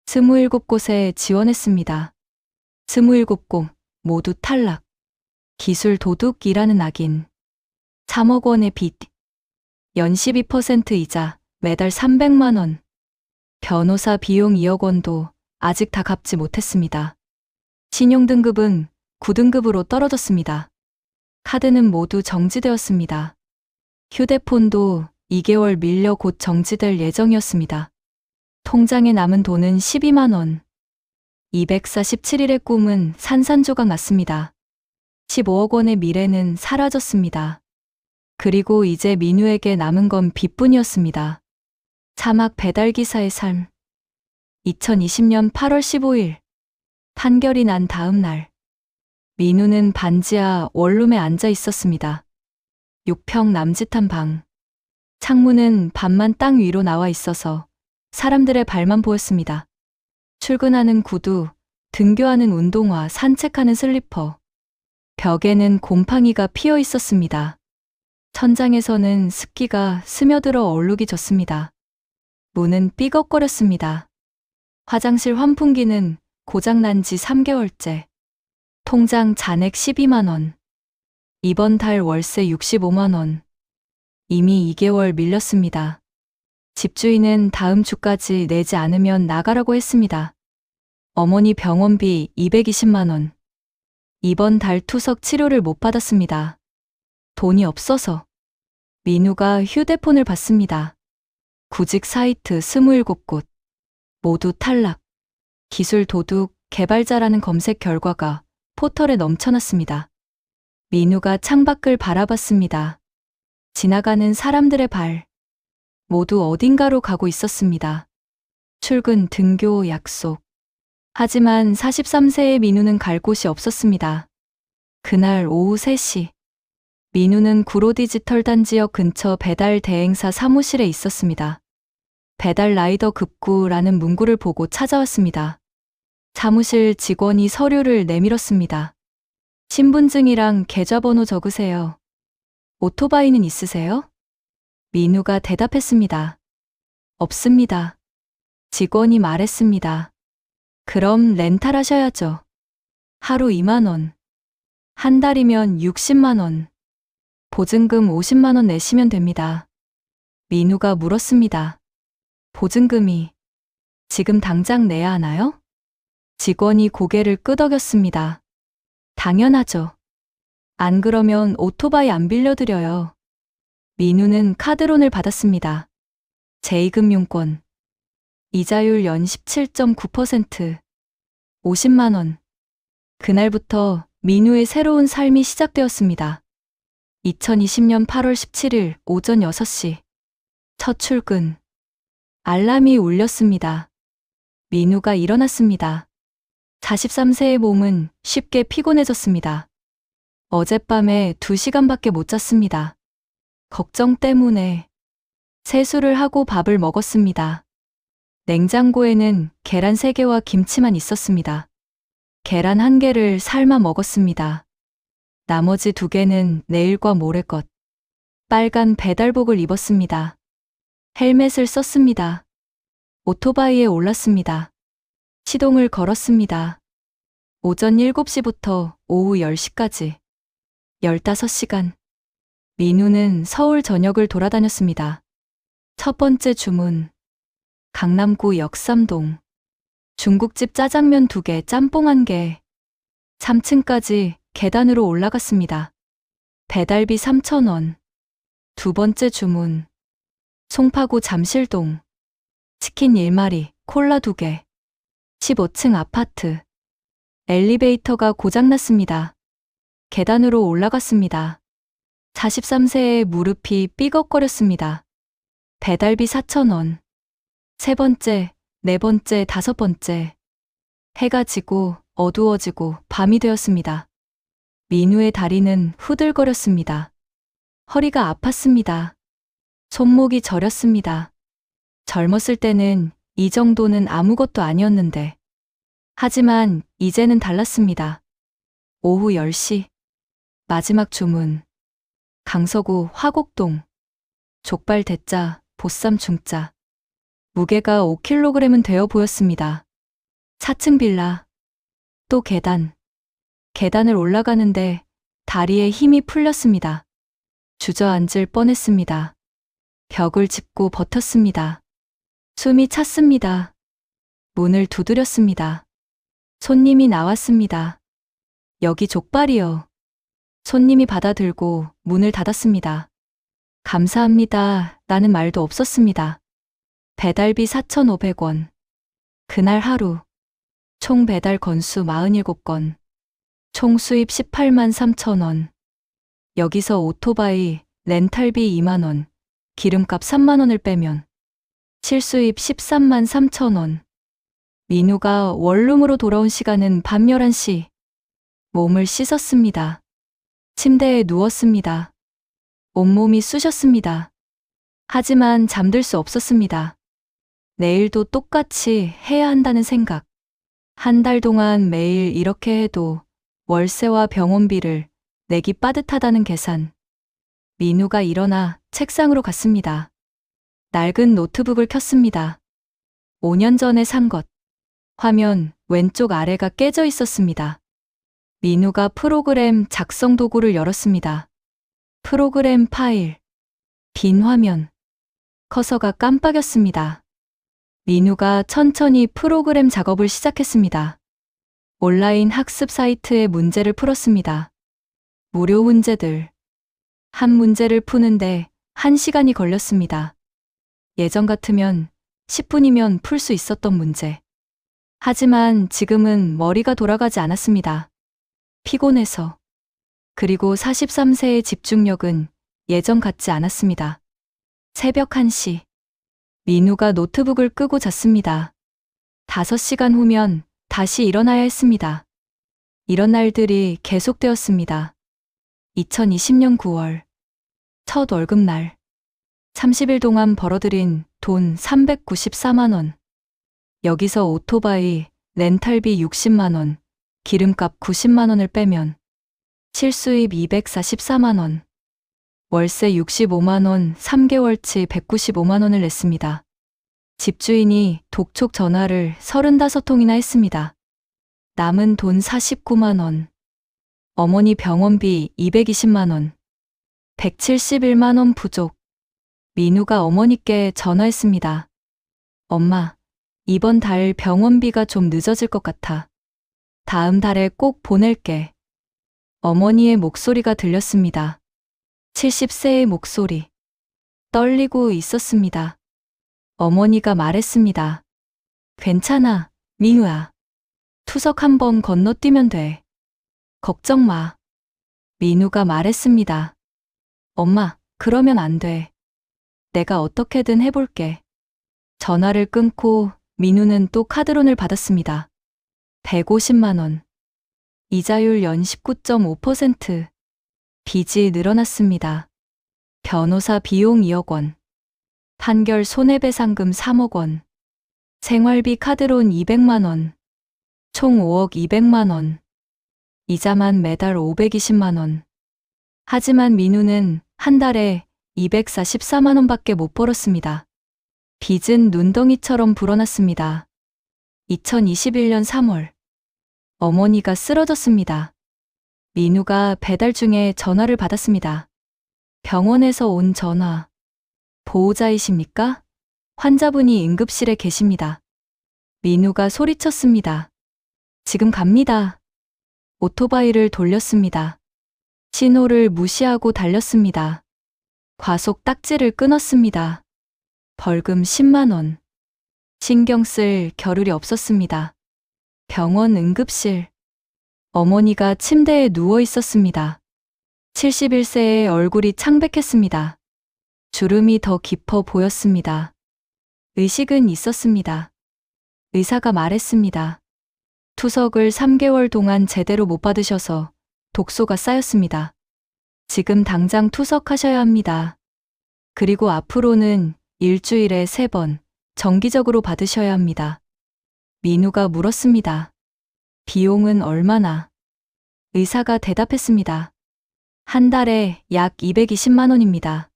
27곳에 지원했습니다. 27곳 모두 탈락. 기술 도둑이라는 낙인. 3억 원의 빚. 연 12% 이자, 매달 300만 원. 변호사 비용 2억 원도 아직 다 갚지 못했습니다. 신용등급은 9등급으로 떨어졌습니다. 카드는 모두 정지되었습니다. 휴대폰도 2개월 밀려 곧 정지될 예정이었습니다. 통장에 남은 돈은 12만 원. 247일의 꿈은 산산조각 났습니다. 15억 원의 미래는 사라졌습니다. 그리고 이제 민우에게 남은 건 빚뿐이었습니다. 사막 배달기사의 삶. 2020년 8월 15일. 판결이 난 다음 날. 민우는 반지하 원룸에 앉아 있었습니다. 6평 남짓한 방. 창문은 반만 땅 위로 나와 있어서 사람들의 발만 보였습니다. 출근하는 구두, 등교하는 운동화, 산책하는 슬리퍼. 벽에는 곰팡이가 피어 있었습니다. 천장에서는 습기가 스며들어 얼룩이 졌습니다. 문은 삐걱거렸습니다. 화장실 환풍기는 고장난 지 3개월째. 통장 잔액 12만 원. 이번 달 월세 65만 원. 이미 2개월 밀렸습니다. 집주인은 다음 주까지 내지 않으면 나가라고 했습니다. 어머니 병원비 220만 원. 이번 달 투석 치료를 못 받았습니다. 돈이 없어서. 민우가 휴대폰을 받습니다. 구직 사이트 27곳. 모두 탈락. 기술 도둑, 개발자라는 검색 결과가 포털에 넘쳐났습니다. 민우가 창밖을 바라봤습니다. 지나가는 사람들의 발. 모두 어딘가로 가고 있었습니다. 출근, 등교, 약속. 하지만 43세의 민우는 갈 곳이 없었습니다. 그날 오후 3시, 민우는 구로 디지털 단지역 근처 배달 대행사 사무실에 있었습니다. 배달 라이더 급구라는 문구를 보고 찾아왔습니다. 사무실 직원이 서류를 내밀었습니다. 신분증이랑 계좌번호 적으세요. 오토바이는 있으세요? 민우가 대답했습니다. 없습니다. 직원이 말했습니다. 그럼 렌탈하셔야죠. 하루 2만 원. 한 달이면 60만 원. 보증금 50만 원 내시면 됩니다. 민우가 물었습니다. 보증금이 지금 당장 내야 하나요? 직원이 고개를 끄덕였습니다. 당연하죠. 안 그러면 오토바이 안 빌려드려요. 민우는 카드론을 받았습니다. 제2금융권. 이자율 연 17.9%. 50만 원. 그날부터 민우의 새로운 삶이 시작되었습니다. 2020년 8월 17일 오전 6시. 첫 출근. 알람이 울렸습니다. 민우가 일어났습니다. 43세의 몸은 쉽게 피곤해졌습니다. 어젯밤에 2시간밖에 못 잤습니다. 걱정 때문에 세수를 하고 밥을 먹었습니다. 냉장고에는 계란 3개와 김치만 있었습니다. 계란 1개를 삶아 먹었습니다. 나머지 2개는 내일과 모레 것. 빨간 배달복을 입었습니다. 헬멧을 썼습니다. 오토바이에 올랐습니다. 시동을 걸었습니다. 오전 7시부터 오후 10시까지. 15시간. 민우는 서울 전역을 돌아다녔습니다. 첫 번째 주문. 강남구 역삼동. 중국집 짜장면 2개, 짬뽕 1개. 3층까지 계단으로 올라갔습니다. 배달비 3,000원. 두 번째 주문. 송파구 잠실동. 치킨 1마리, 콜라 2개. 15층 아파트. 엘리베이터가 고장났습니다. 계단으로 올라갔습니다. 43세의 무릎이 삐걱거렸습니다. 배달비 4,000원. 세 번째, 네 번째, 다섯 번째. 해가 지고 어두워지고 밤이 되었습니다. 민우의 다리는 후들거렸습니다. 허리가 아팠습니다. 손목이 저렸습니다. 젊었을 때는 이 정도는 아무것도 아니었는데. 하지만 이제는 달랐습니다. 오후 10시. 마지막 주문. 강서구 화곡동. 족발 대짜, 보쌈 중짜. 무게가 5kg은 되어 보였습니다. 4층 빌라. 또 계단. 계단을 올라가는데 다리에 힘이 풀렸습니다. 주저앉을 뻔했습니다. 벽을 짚고 버텼습니다. 숨이 찼습니다. 문을 두드렸습니다. 손님이 나왔습니다. 여기 족발이요. 손님이 받아들고 문을 닫았습니다. 감사합니다. 라는 말도 없었습니다. 배달비 4,500원. 그날 하루. 총 배달 건수 47건. 총 수입 18만 3천 원. 여기서 오토바이 렌탈비 2만 원, 기름값 3만 원을 빼면 실수입 13만 3천 원. 민우가 원룸으로 돌아온 시간은 밤 11시. 몸을 씻었습니다. 침대에 누웠습니다. 온몸이 쑤셨습니다. 하지만 잠들 수 없었습니다. 내일도 똑같이 해야 한다는 생각. 한 달 동안 매일 이렇게 해도 월세와 병원비를 내기 빠듯하다는 계산. 민우가 일어나 책상으로 갔습니다. 낡은 노트북을 켰습니다. 5년 전에 산 것. 화면 왼쪽 아래가 깨져 있었습니다. 민우가 프로그램 작성 도구를 열었습니다. 프로그램 파일. 빈 화면. 커서가 깜빡였습니다. 민우가 천천히 프로그램 작업을 시작했습니다. 온라인 학습 사이트의 문제를 풀었습니다. 무료 문제들. 한 문제를 푸는데 1시간이 걸렸습니다. 예전 같으면 10분이면 풀 수 있었던 문제. 하지만 지금은 머리가 돌아가지 않았습니다. 피곤해서. 그리고 43세의 집중력은 예전 같지 않았습니다. 새벽 1시. 민우가 노트북을 끄고 잤습니다. 5시간 후면 다시 일어나야 했습니다. 이런 날들이 계속되었습니다. 2020년 9월 첫 월급날 30일 동안 벌어들인 돈 394만 원. 여기서 오토바이, 렌탈비 60만 원, 기름값 90만 원을 빼면 실수입 244만 원, 월세 65만 원, 3개월치 195만 원을 냈습니다. 집주인이 독촉 전화를 35통이나 했습니다. 남은 돈 49만 원, 어머니 병원비 220만 원, 171만 원 부족. 민우가 어머니께 전화했습니다. 엄마, 이번 달 병원비가 좀 늦어질 것 같아. 다음 달에 꼭 보낼게. 어머니의 목소리가 들렸습니다. 70세의 목소리. 떨리고 있었습니다. 어머니가 말했습니다. 괜찮아, 민우야. 투석 한번 건너뛰면 돼. 걱정 마. 민우가 말했습니다. 엄마, 그러면 안 돼. 내가 어떻게든 해볼게. 전화를 끊고 민우는 또 카드론을 받았습니다. 150만 원. 이자율 연 19.5%. 빚이 늘어났습니다. 변호사 비용 2억 원. 판결 손해배상금 3억 원. 생활비 카드론 200만 원. 총 5억 200만 원. 이자만 매달 520만 원. 하지만 민우는 한 달에 244만 원밖에 못 벌었습니다. 빚은 눈덩이처럼 불어났습니다. 2021년 3월. 어머니가 쓰러졌습니다. 민우가 배달 중에 전화를 받았습니다. 병원에서 온 전화. 보호자이십니까? 환자분이 응급실에 계십니다. 민우가 소리쳤습니다. 지금 갑니다. 오토바이를 돌렸습니다. 신호를 무시하고 달렸습니다. 과속 딱지를 끊었습니다. 벌금 10만 원. 신경 쓸 겨를이 없었습니다. 병원 응급실. 어머니가 침대에 누워 있었습니다. 71세의 얼굴이 창백했습니다. 주름이 더 깊어 보였습니다. 의식은 있었습니다. 의사가 말했습니다. 투석을 3개월 동안 제대로 못 받으셔서 독소가 쌓였습니다. 지금 당장 투석하셔야 합니다. 그리고 앞으로는 일주일에 3번 정기적으로 받으셔야 합니다. 민우가 물었습니다. 비용은 얼마나? 의사가 대답했습니다. 한 달에 약 220만 원입니다.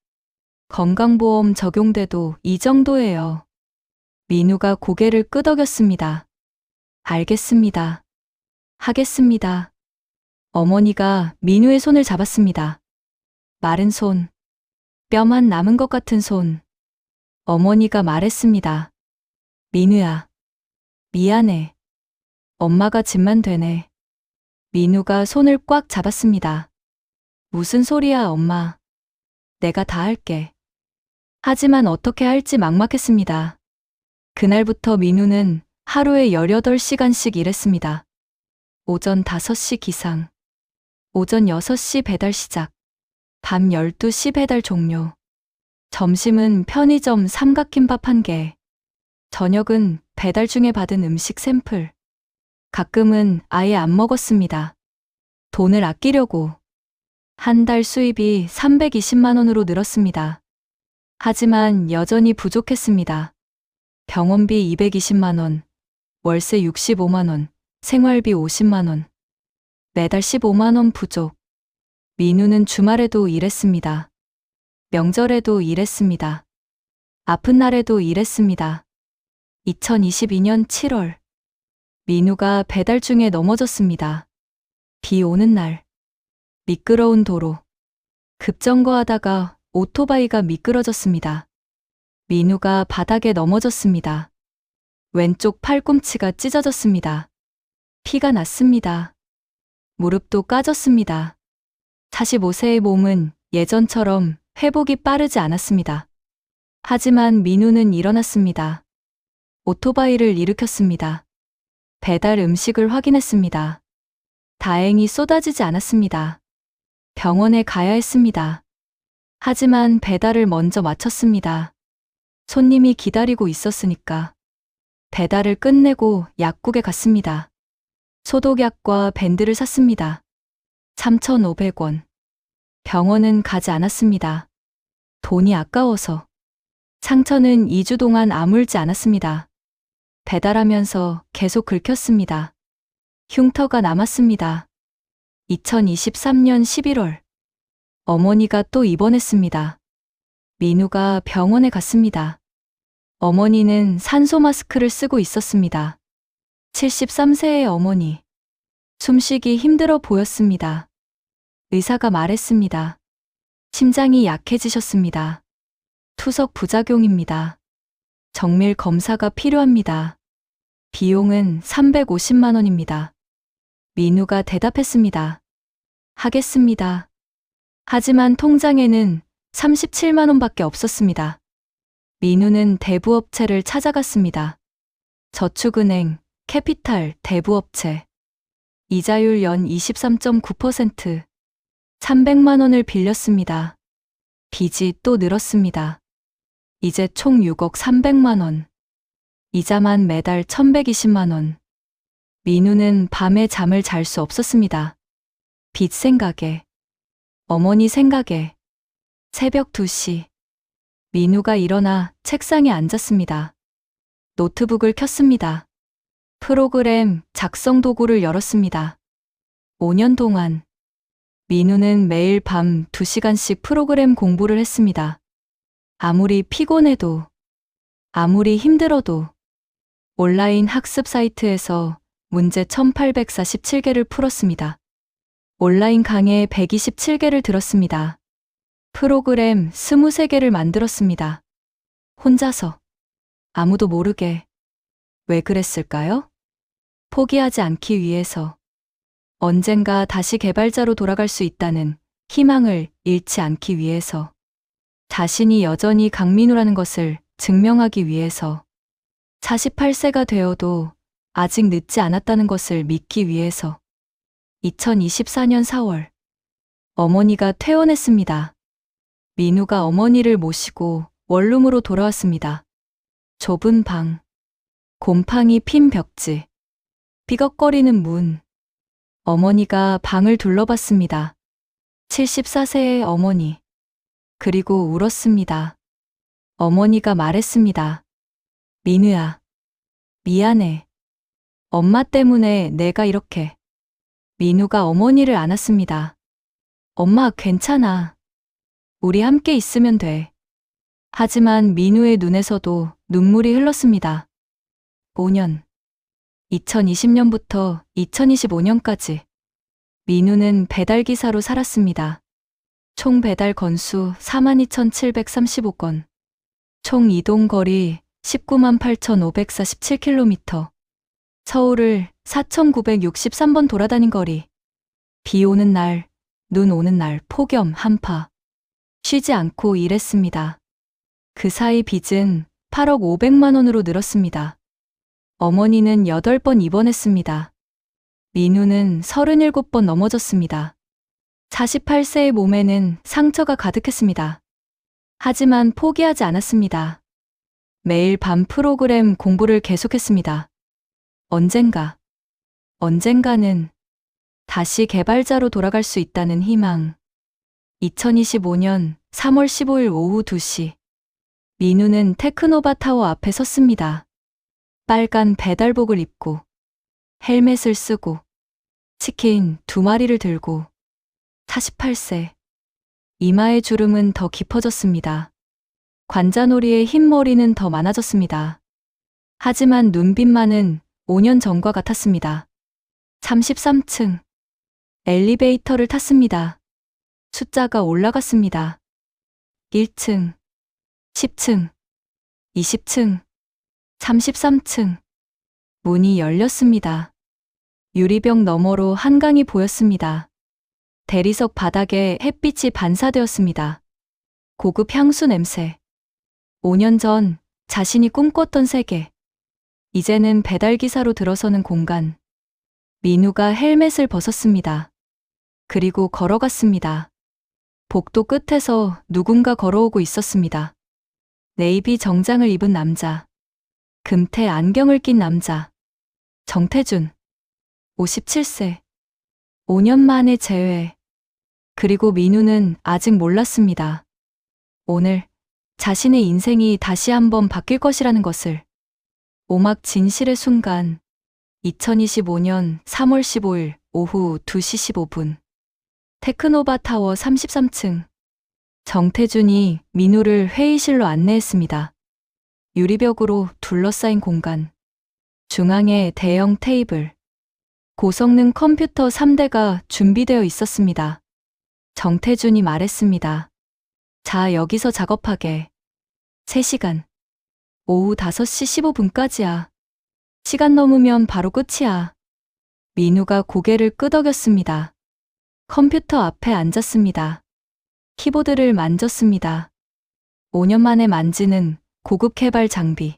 건강보험 적용돼도 이 정도예요. 민우가 고개를 끄덕였습니다. 알겠습니다. 하겠습니다. 어머니가 민우의 손을 잡았습니다. 마른 손, 뼈만 남은 것 같은 손. 어머니가 말했습니다. 민우야, 미안해. 엄마가 짐만 되네. 민우가 손을 꽉 잡았습니다. 무슨 소리야, 엄마. 내가 다 할게. 하지만 어떻게 할지 막막했습니다. 그날부터 민우는 하루에 18시간씩 일했습니다. 오전 5시 기상, 오전 6시 배달 시작, 밤 12시 배달 종료. 점심은 편의점 삼각김밥 1개, 저녁은 배달 중에 받은 음식 샘플. 가끔은 아예 안 먹었습니다. 돈을 아끼려고. 한 달 수입이 320만 원으로 늘었습니다. 하지만 여전히 부족했습니다. 병원비 220만 원, 월세 65만 원, 생활비 50만 원, 매달 15만 원 부족. 민우는 주말에도 일했습니다. 명절에도 일했습니다. 아픈 날에도 일했습니다. 2022년 7월. 민우가 배달 중에 넘어졌습니다. 비 오는 날. 미끄러운 도로. 급정거하다가 오토바이가 미끄러졌습니다. 민우가 바닥에 넘어졌습니다. 왼쪽 팔꿈치가 찢어졌습니다. 피가 났습니다. 무릎도 까졌습니다. 45세의 몸은 예전처럼 회복이 빠르지 않았습니다. 하지만 민우는 일어났습니다. 오토바이를 일으켰습니다. 배달 음식을 확인했습니다. 다행히 쏟아지지 않았습니다. 병원에 가야 했습니다. 하지만 배달을 먼저 마쳤습니다. 손님이 기다리고 있었으니까. 배달을 끝내고 약국에 갔습니다. 소독약과 밴드를 샀습니다. 3,500원. 병원은 가지 않았습니다. 돈이 아까워서. 상처는 2주 동안 아물지 않았습니다. 배달하면서 계속 긁혔습니다. 흉터가 남았습니다. 2023년 11월. 어머니가 또 입원했습니다. 민우가 병원에 갔습니다. 어머니는 산소 마스크를 쓰고 있었습니다. 73세의 어머니. 숨쉬기 힘들어 보였습니다. 의사가 말했습니다. 심장이 약해지셨습니다. 투석 부작용입니다. 정밀 검사가 필요합니다. 비용은 350만 원입니다. 민우가 대답했습니다. 하겠습니다. 하지만 통장에는 37만 원밖에 없었습니다. 민우는 대부업체를 찾아갔습니다. 저축은행, 캐피탈 대부업체. 이자율 연 23.9%. 300만 원을 빌렸습니다. 빚이 또 늘었습니다. 이제 총 6억 300만 원. 이자만 매달 1,120만 원. 민우는 밤에 잠을 잘 수 없었습니다. 빚 생각에, 어머니 생각에. 새벽 2시. 민우가 일어나 책상에 앉았습니다. 노트북을 켰습니다. 프로그램 작성 도구를 열었습니다. 5년 동안 민우는 매일 밤 2시간씩 프로그램 공부를 했습니다. 아무리 피곤해도, 아무리 힘들어도 온라인 학습 사이트에서 문제 1847개를 풀었습니다. 온라인 강의 127개를 들었습니다. 프로그램 23개를 만들었습니다. 혼자서. 아무도 모르게. 왜 그랬을까요? 포기하지 않기 위해서. 언젠가 다시 개발자로 돌아갈 수 있다는 희망을 잃지 않기 위해서. 자신이 여전히 강민우라는 것을 증명하기 위해서. 48세가 되어도 아직 늦지 않았다는 것을 믿기 위해서. 2024년 4월. 어머니가 퇴원했습니다. 민우가 어머니를 모시고 원룸으로 돌아왔습니다. 좁은 방. 곰팡이 핀 벽지. 삐걱거리는 문. 어머니가 방을 둘러봤습니다. 74세의 어머니. 그리고 울었습니다. 어머니가 말했습니다. 민우야, 미안해. 엄마 때문에 내가 이렇게. 민우가 어머니를 안았습니다. 엄마, 괜찮아. 우리 함께 있으면 돼. 하지만 민우의 눈에서도 눈물이 흘렀습니다. 5년. 2020년부터 2025년까지 민우는 배달기사로 살았습니다. 총 배달 건수 42,735건. 총 이동 거리 19만 8,547km. 서울을 4,963번 돌아다닌 거리. 비 오는 날, 눈 오는 날 폭염 한파. 쉬지 않고 일했습니다. 그 사이 빚은 8억 500만 원으로 늘었습니다. 어머니는 8번 입원했습니다. 민우는 37번 넘어졌습니다. 48세의 몸에는 상처가 가득했습니다. 하지만 포기하지 않았습니다. 매일 밤 프로그램 공부를 계속했습니다. 언젠가는 다시 개발자로 돌아갈 수 있다는 희망. 2025년 3월 15일 오후 2시. 민우는 테크노바 타워 앞에 섰습니다. 빨간 배달복을 입고, 헬멧을 쓰고, 치킨 2마리를 들고. 48세. 이마의 주름은 더 깊어졌습니다. 관자놀이의 흰 머리는 더 많아졌습니다. 하지만 눈빛만은 5년 전과 같았습니다. 33층. 엘리베이터를 탔습니다. 숫자가 올라갔습니다. 1층, 10층, 20층, 33층. 문이 열렸습니다. 유리병 너머로 한강이 보였습니다. 대리석 바닥에 햇빛이 반사되었습니다. 고급 향수 냄새. 5년 전 자신이 꿈꿨던 세계. 이제는 배달기사로 들어서는 공간. 민우가 헬멧을 벗었습니다. 그리고 걸어갔습니다. 복도 끝에서 누군가 걸어오고 있었습니다. 네이비 정장을 입은 남자. 금태 안경을 낀 남자. 정태준. 57세. 5년 만에 재회. 그리고 민우는 아직 몰랐습니다. 오늘 자신의 인생이 다시 한번 바뀔 것이라는 것을. 오막 진실의 순간. 2025년 3월 15일 오후 2시 15분. 테크노바 타워 33층. 정태준이 민우를 회의실로 안내했습니다. 유리벽으로 둘러싸인 공간. 중앙에 대형 테이블. 고성능 컴퓨터 3대가 준비되어 있었습니다. 정태준이 말했습니다. 자, 여기서 작업하게. 3시간. 오후 5시 15분까지야. 시간 넘으면 바로 끝이야. 민우가 고개를 끄덕였습니다. 컴퓨터 앞에 앉았습니다. 키보드를 만졌습니다. 5년 만에 만지는 고급 개발 장비.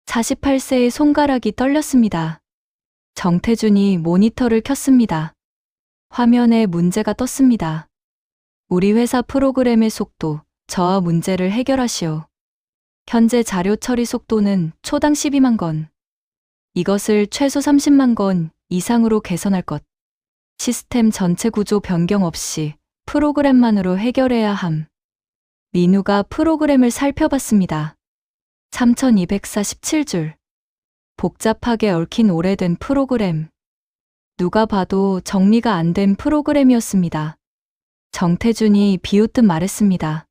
48세의 손가락이 떨렸습니다. 정태준이 모니터를 켰습니다. 화면에 문제가 떴습니다. 우리 회사 프로그램의 속도, 저하 문제를 해결하시오. 현재 자료 처리 속도는 초당 12만 건. 이것을 최소 30만 건 이상으로 개선할 것. 시스템 전체 구조 변경 없이 프로그램만으로 해결해야 함. 민우가 프로그램을 살펴봤습니다. 3247줄. 복잡하게 얽힌 오래된 프로그램. 누가 봐도 정리가 안 된 프로그램이었습니다. 정태준이 비웃듯 말했습니다.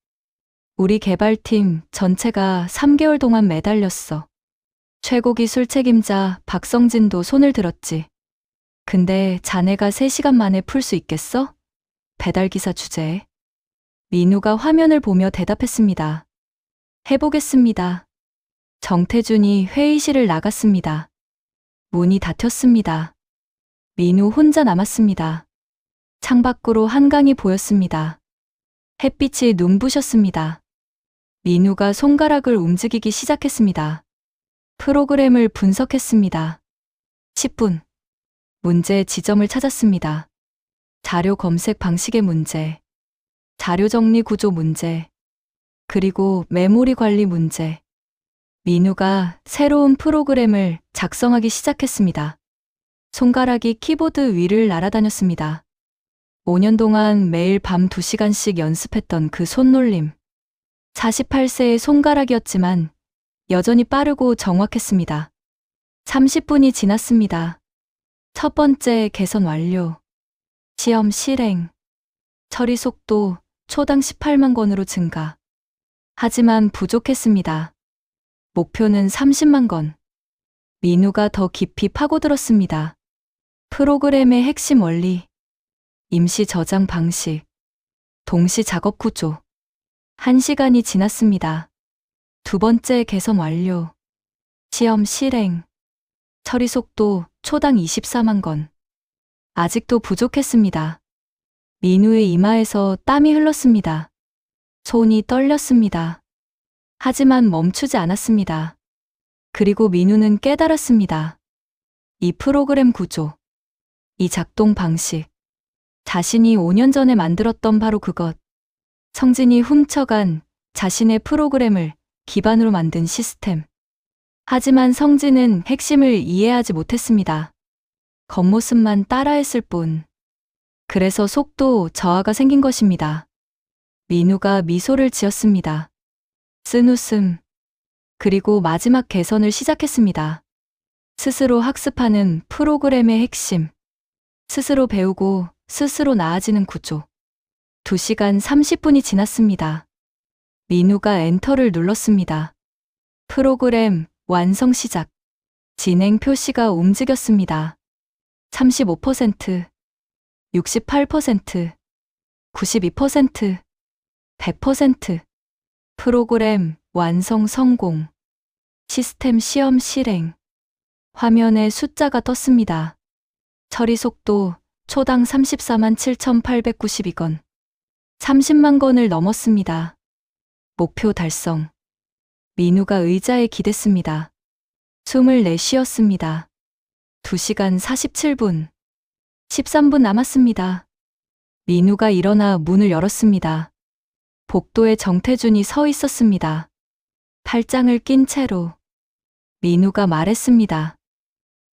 우리 개발팀 전체가 3개월 동안 매달렸어. 최고 기술 책임자 박성진도 손을 들었지. 근데 자네가 3시간 만에 풀 수 있겠어? 배달기사 주제에. 민우가 화면을 보며 대답했습니다. 해보겠습니다. 정태준이 회의실을 나갔습니다. 문이 닫혔습니다. 민우 혼자 남았습니다. 창밖으로 한강이 보였습니다. 햇빛이 눈부셨습니다. 민우가 손가락을 움직이기 시작했습니다. 프로그램을 분석했습니다. 10분. 문제 지점을 찾았습니다. 자료 검색 방식의 문제, 자료 정리 구조 문제, 그리고 메모리 관리 문제. 민우가 새로운 프로그램을 작성하기 시작했습니다. 손가락이 키보드 위를 날아다녔습니다. 5년 동안 매일 밤 2시간씩 연습했던 그 손놀림. 48세의 손가락이었지만 여전히 빠르고 정확했습니다. 30분이 지났습니다. 첫 번째 개선 완료. 시험 실행. 처리 속도 초당 18만 건으로 증가. 하지만 부족했습니다. 목표는 30만 건. 민우가 더 깊이 파고들었습니다. 프로그램의 핵심 원리. 임시 저장 방식. 동시 작업 구조. 1시간이 지났습니다. 두 번째 개선 완료. 시험 실행. 처리 속도 초당 24만 건. 아직도 부족했습니다. 민우의 이마에서 땀이 흘렀습니다. 손이 떨렸습니다. 하지만 멈추지 않았습니다. 그리고 민우는 깨달았습니다. 이 프로그램 구조, 이 작동 방식, 자신이 5년 전에 만들었던 바로 그것. 성진이 훔쳐간 자신의 프로그램을 기반으로 만든 시스템. 하지만 성진은 핵심을 이해하지 못했습니다. 겉모습만 따라했을 뿐. 그래서 속도 저하가 생긴 것입니다. 민우가 미소를 지었습니다. 쓴 웃음. 그리고 마지막 개선을 시작했습니다. 스스로 학습하는 프로그램의 핵심. 스스로 배우고 스스로 나아지는 구조. 2시간 30분이 지났습니다. 민우가 엔터를 눌렀습니다. 프로그램 완성 시작. 진행 표시가 움직였습니다. 35%, 68%, 92%, 100%. 프로그램 완성 성공. 시스템 시험 실행. 화면에 숫자가 떴습니다. 처리 속도 초당 34만 7,892건. 30만 건을 넘었습니다. 목표 달성. 민우가 의자에 기댔습니다. 숨을 내쉬었습니다. 2시간 47분. 13분 남았습니다. 민우가 일어나 문을 열었습니다. 복도에 정태준이 서 있었습니다. 팔짱을 낀 채로. 민우가 말했습니다.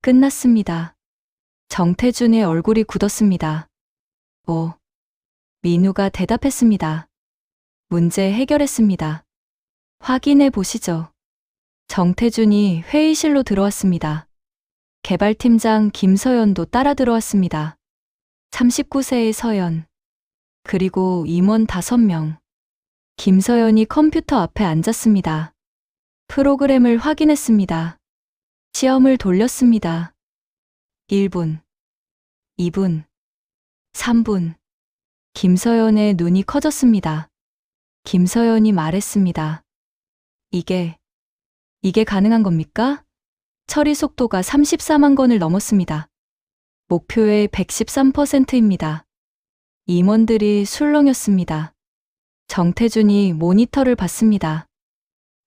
끝났습니다. 정태준의 얼굴이 굳었습니다. 민우가 대답했습니다. 문제 해결했습니다. 확인해 보시죠. 정태준이 회의실로 들어왔습니다. 개발팀장 김서연도 따라 들어왔습니다. 39세의 서연. 그리고 임원 5명. 김서연이 컴퓨터 앞에 앉았습니다. 프로그램을 확인했습니다. 시험을 돌렸습니다. 1분, 2분, 3분. 김서연의 눈이 커졌습니다. 김서연이 말했습니다. 이게 가능한 겁니까? 처리 속도가 34만 건을 넘었습니다. 목표의 113%입니다. 임원들이 술렁였습니다. 정태준이 모니터를 봤습니다.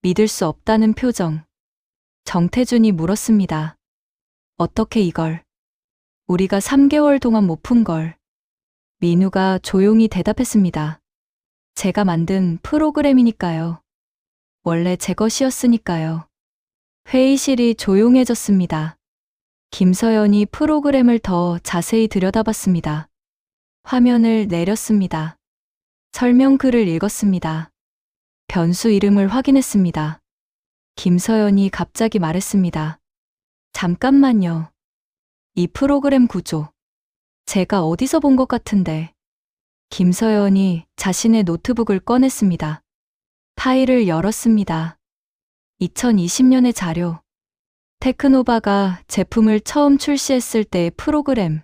믿을 수 없다는 표정. 정태준이 물었습니다. 어떻게 이걸? 우리가 3개월 동안 못 푼 걸. 민우가 조용히 대답했습니다. 제가 만든 프로그램이니까요. 원래 제 것이었으니까요. 회의실이 조용해졌습니다. 김서연이 프로그램을 더 자세히 들여다봤습니다. 화면을 내렸습니다. 설명글을 읽었습니다. 변수 이름을 확인했습니다. 김서연이 갑자기 말했습니다. 잠깐만요. 이 프로그램 구조. 제가 어디서 본 것 같은데. 김서연이 자신의 노트북을 꺼냈습니다. 파일을 열었습니다. 2020년의 자료. 테크노바가 제품을 처음 출시했을 때의 프로그램.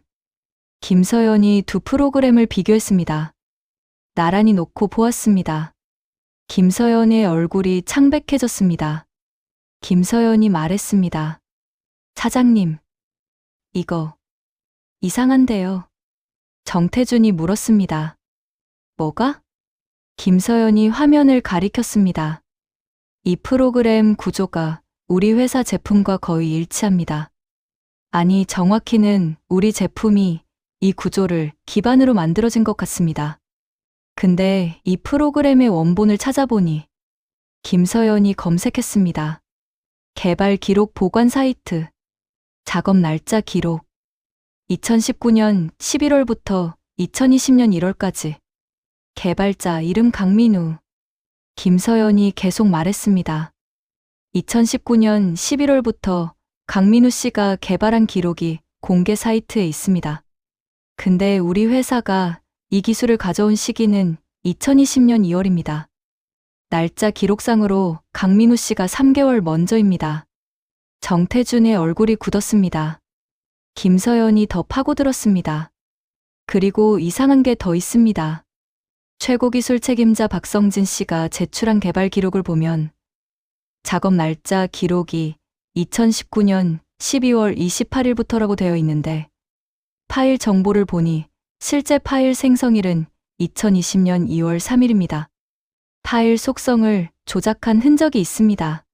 김서연이 두 프로그램을 비교했습니다. 나란히 놓고 보았습니다. 김서연의 얼굴이 창백해졌습니다. 김서연이 말했습니다. 사장님, 이거 이상한데요. 정태준이 물었습니다. 뭐가? 김서연이 화면을 가리켰습니다. 이 프로그램 구조가 우리 회사 제품과 거의 일치합니다. 아니, 정확히는 우리 제품이 이 구조를 기반으로 만들어진 것 같습니다. 근데 이 프로그램의 원본을 찾아보니 김서연이 검색했습니다. 개발 기록 보관 사이트, 작업 날짜 기록, 2019년 11월부터 2020년 1월까지. 개발자 이름 강민우. 김서연이 계속 말했습니다. 2019년 11월부터 강민우 씨가 개발한 기록이 공개 사이트에 있습니다. 근데 우리 회사가 이 기술을 가져온 시기는 2020년 2월입니다. 날짜 기록상으로 강민우 씨가 3개월 먼저입니다. 정태준의 얼굴이 굳었습니다. 김서연이 더 파고들었습니다. 그리고 이상한 게 더 있습니다. 최고 기술 책임자 박성진 씨가 제출한 개발 기록을 보면 작업 날짜 기록이 2019년 12월 28일부터라고 되어 있는데 파일 정보를 보니 실제 파일 생성일은 2020년 2월 3일입니다. 파일 속성을 조작한 흔적이 있습니다.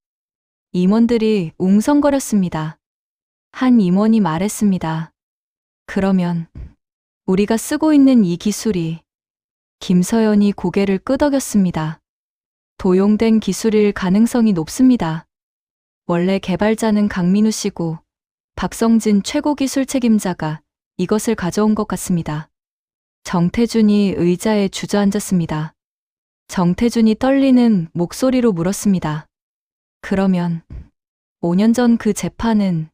임원들이 웅성거렸습니다. 한 임원이 말했습니다. 그러면 우리가 쓰고 있는 이 기술이. 김서연이 고개를 끄덕였습니다. 도용된 기술일 가능성이 높습니다. 원래 개발자는 강민우 씨고 박성진 최고 기술 책임자가 이것을 가져온 것 같습니다. 정태준이 의자에 주저앉았습니다. 정태준이 떨리는 목소리로 물었습니다. 그러면 5년 전 그 재판은?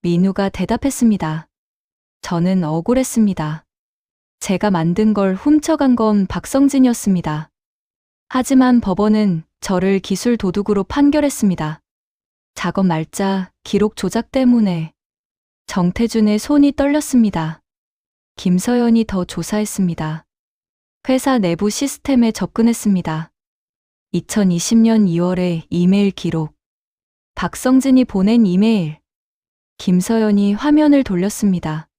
민우가 대답했습니다. 저는 억울했습니다. 제가 만든 걸 훔쳐간 건 박성진이었습니다. 하지만 법원은 저를 기술 도둑으로 판결했습니다. 작업 날짜, 기록 조작 때문에. 정태준의 손이 떨렸습니다. 김서연이 더 조사했습니다. 회사 내부 시스템에 접근했습니다. 2020년 2월에 이메일 기록. 박성진이 보낸 이메일. 김서연이 화면을 돌렸습니다.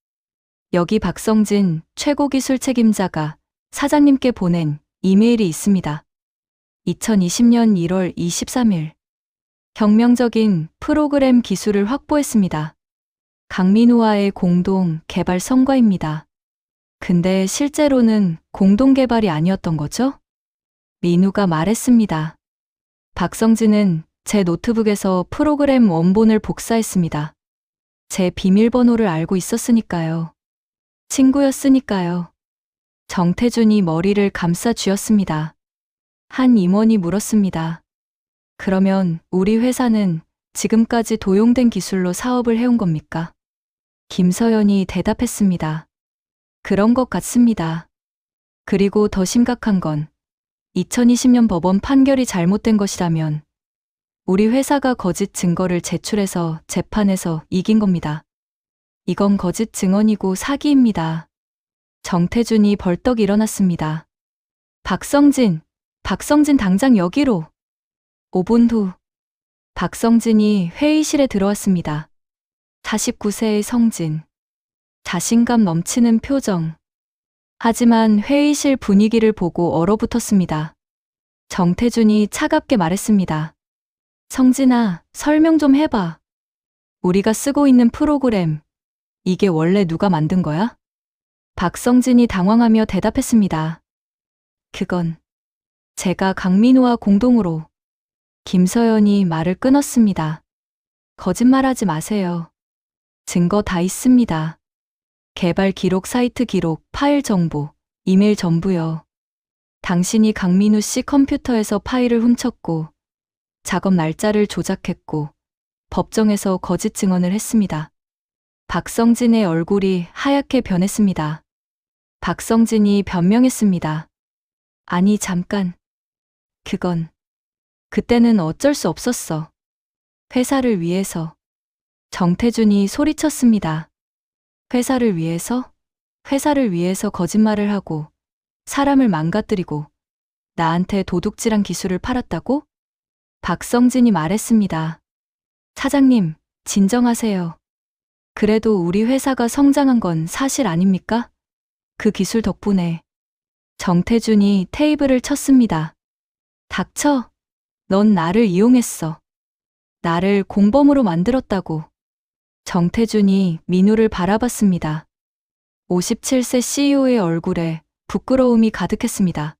여기 박성진 최고 기술 책임자가 사장님께 보낸 이메일이 있습니다. 2020년 1월 23일. 혁명적인 프로그램 기술을 확보했습니다. 강민우와의 공동 개발 성과입니다. 근데 실제로는 공동 개발이 아니었던 거죠? 민우가 말했습니다. 박성진은 제 노트북에서 프로그램 원본을 복사했습니다. 제 비밀번호를 알고 있었으니까요. 친구였으니까요. 정태준이 머리를 감싸 쥐었습니다. 한 임원이 물었습니다. 그러면 우리 회사는 지금까지 도용된 기술로 사업을 해온 겁니까? 김서연이 대답했습니다. 그런 것 같습니다. 그리고 더 심각한 건 2020년 법원 판결이 잘못된 것이라면 우리 회사가 거짓 증거를 제출해서 재판에서 이긴 겁니다. 이건 거짓 증언이고 사기입니다. 정태준이 벌떡 일어났습니다. 박성진 당장 여기로. 5분 후 박성진이 회의실에 들어왔습니다. 49세의 성진. 자신감 넘치는 표정. 하지만 회의실 분위기를 보고 얼어붙었습니다. 정태준이 차갑게 말했습니다. 성진아, 설명 좀 해봐. 우리가 쓰고 있는 프로그램, 이게 원래 누가 만든 거야? 박성진이 당황하며 대답했습니다. 그건 제가 강민우와 공동으로. 김서연이 말을 끊었습니다. 거짓말하지 마세요. 증거 다 있습니다. 개발 기록, 사이트 기록, 파일 정보, 이메일 전부요. 당신이 강민우 씨 컴퓨터에서 파일을 훔쳤고, 작업 날짜를 조작했고, 법정에서 거짓 증언을 했습니다. 박성진의 얼굴이 하얗게 변했습니다. 박성진이 변명했습니다. 아니, 잠깐. 그때는 어쩔 수 없었어. 회사를 위해서. 정태준이 소리쳤습니다. 회사를 위해서? 회사를 위해서 거짓말을 하고, 사람을 망가뜨리고, 나한테 도둑질한 기술을 팔았다고? 박성진이 말했습니다. 사장님, 진정하세요. 그래도 우리 회사가 성장한 건 사실 아닙니까? 그 기술 덕분에. 정태준이 테이블을 쳤습니다. 닥쳐. 넌 나를 이용했어. 나를 공범으로 만들었다고. 정태준이 민우를 바라봤습니다. 57세 CEO의 얼굴에 부끄러움이 가득했습니다.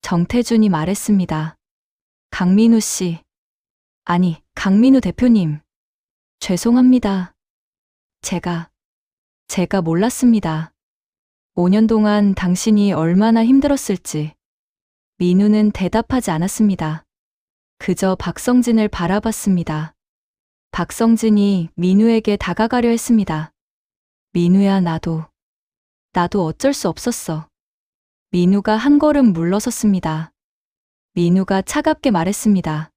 정태준이 말했습니다. 강민우 씨. 아니, 강민우 대표님. 죄송합니다. 제가 몰랐습니다. 5년 동안 당신이 얼마나 힘들었을지. 민우는 대답하지 않았습니다. 그저 박성진을 바라봤습니다. 박성진이 민우에게 다가가려 했습니다. 민우야, 나도 어쩔 수 없었어. 민우가 한 걸음 물러섰습니다. 민우가 차갑게 말했습니다.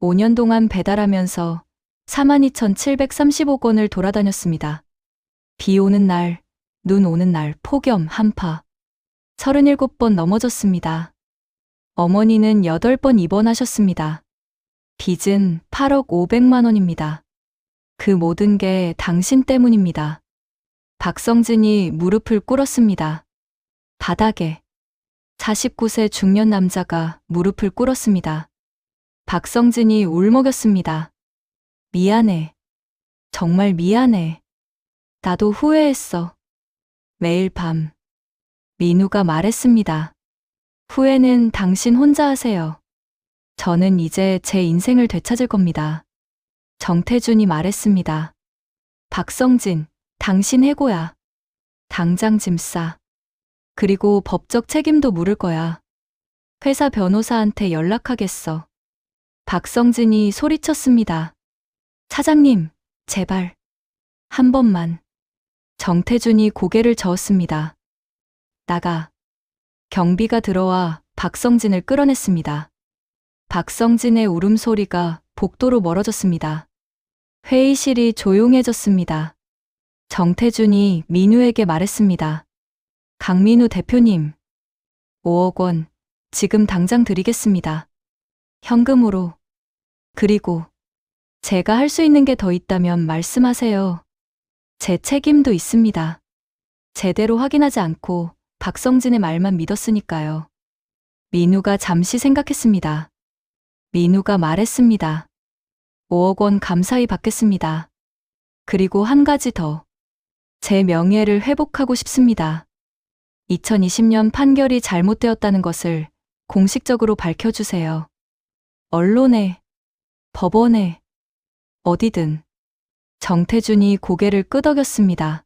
5년 동안 배달하면서 42,735건을 돌아다녔습니다. 비 오는 날, 눈 오는 날, 폭염, 한파. 37번 넘어졌습니다. 어머니는 8번 입원하셨습니다. 빚은 8억 500만 원입니다. 그 모든 게 당신 때문입니다. 박성진이 무릎을 꿇었습니다. 바닥에. 49세 중년 남자가 무릎을 꿇었습니다. 박성진이 울먹였습니다. 미안해. 정말 미안해. 나도 후회했어. 매일 밤. 민우가 말했습니다. 후회는 당신 혼자 하세요. 저는 이제 제 인생을 되찾을 겁니다. 정태준이 말했습니다. 박성진, 당신 해고야. 당장 짐 싸. 그리고 법적 책임도 물을 거야. 회사 변호사한테 연락하겠어. 박성진이 소리쳤습니다. 사장님, 제발. 한 번만. 정태준이 고개를 저었습니다. 나가. 경비가 들어와 박성진을 끌어냈습니다. 박성진의 울음소리가 복도로 멀어졌습니다. 회의실이 조용해졌습니다. 정태준이 민우에게 말했습니다. 강민우 대표님, 5억 원 지금 당장 드리겠습니다. 현금으로. 그리고 제가 할 수 있는 게 더 있다면 말씀하세요. 제 책임도 있습니다. 제대로 확인하지 않고 박성진의 말만 믿었으니까요. 민우가 잠시 생각했습니다. 민우가 말했습니다. 5억 원 감사히 받겠습니다. 그리고 한 가지 더. 제 명예를 회복하고 싶습니다. 2020년 판결이 잘못되었다는 것을 공식적으로 밝혀주세요. 언론에 법원에, 어디든. 정태준이 고개를 끄덕였습니다.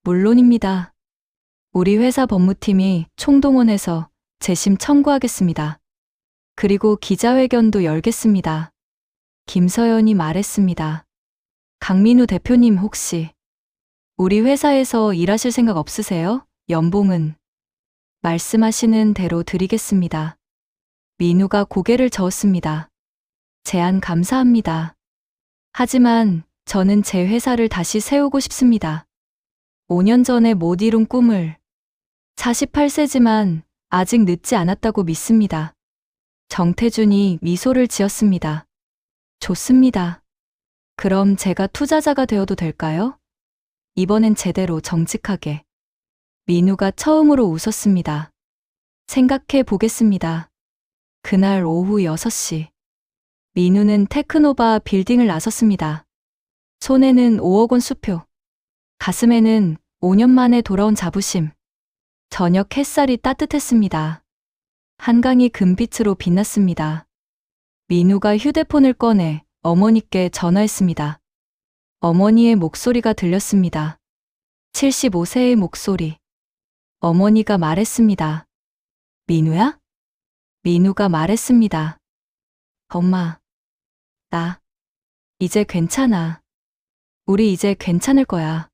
물론입니다. 우리 회사 법무팀이 총동원해서 재심 청구하겠습니다. 그리고 기자회견도 열겠습니다. 김서연이 말했습니다. 강민우 대표님 혹시 우리 회사에서 일하실 생각 없으세요? 연봉은 말씀하시는 대로 드리겠습니다. 민우가 고개를 저었습니다. 제안 감사합니다. 하지만 저는 제 회사를 다시 세우고 싶습니다. 5년 전에 못 이룬 꿈을 48세지만 아직 늦지 않았다고 믿습니다. 정태준이 미소를 지었습니다. 좋습니다. 그럼 제가 투자자가 되어도 될까요? 이번엔 제대로 정직하게. 민우가 처음으로 웃었습니다. 생각해 보겠습니다. 그날 오후 6시. 민우는 테크노바 빌딩을 나섰습니다. 손에는 5억 원 수표. 가슴에는 5년 만에 돌아온 자부심. 저녁 햇살이 따뜻했습니다. 한강이 금빛으로 빛났습니다. 민우가 휴대폰을 꺼내 어머니께 전화했습니다. 어머니의 목소리가 들렸습니다. 75세의 목소리. 어머니가 말했습니다. 민우야? 민우가 말했습니다. 엄마, 나 이제 괜찮아. 우리 이제 괜찮을 거야.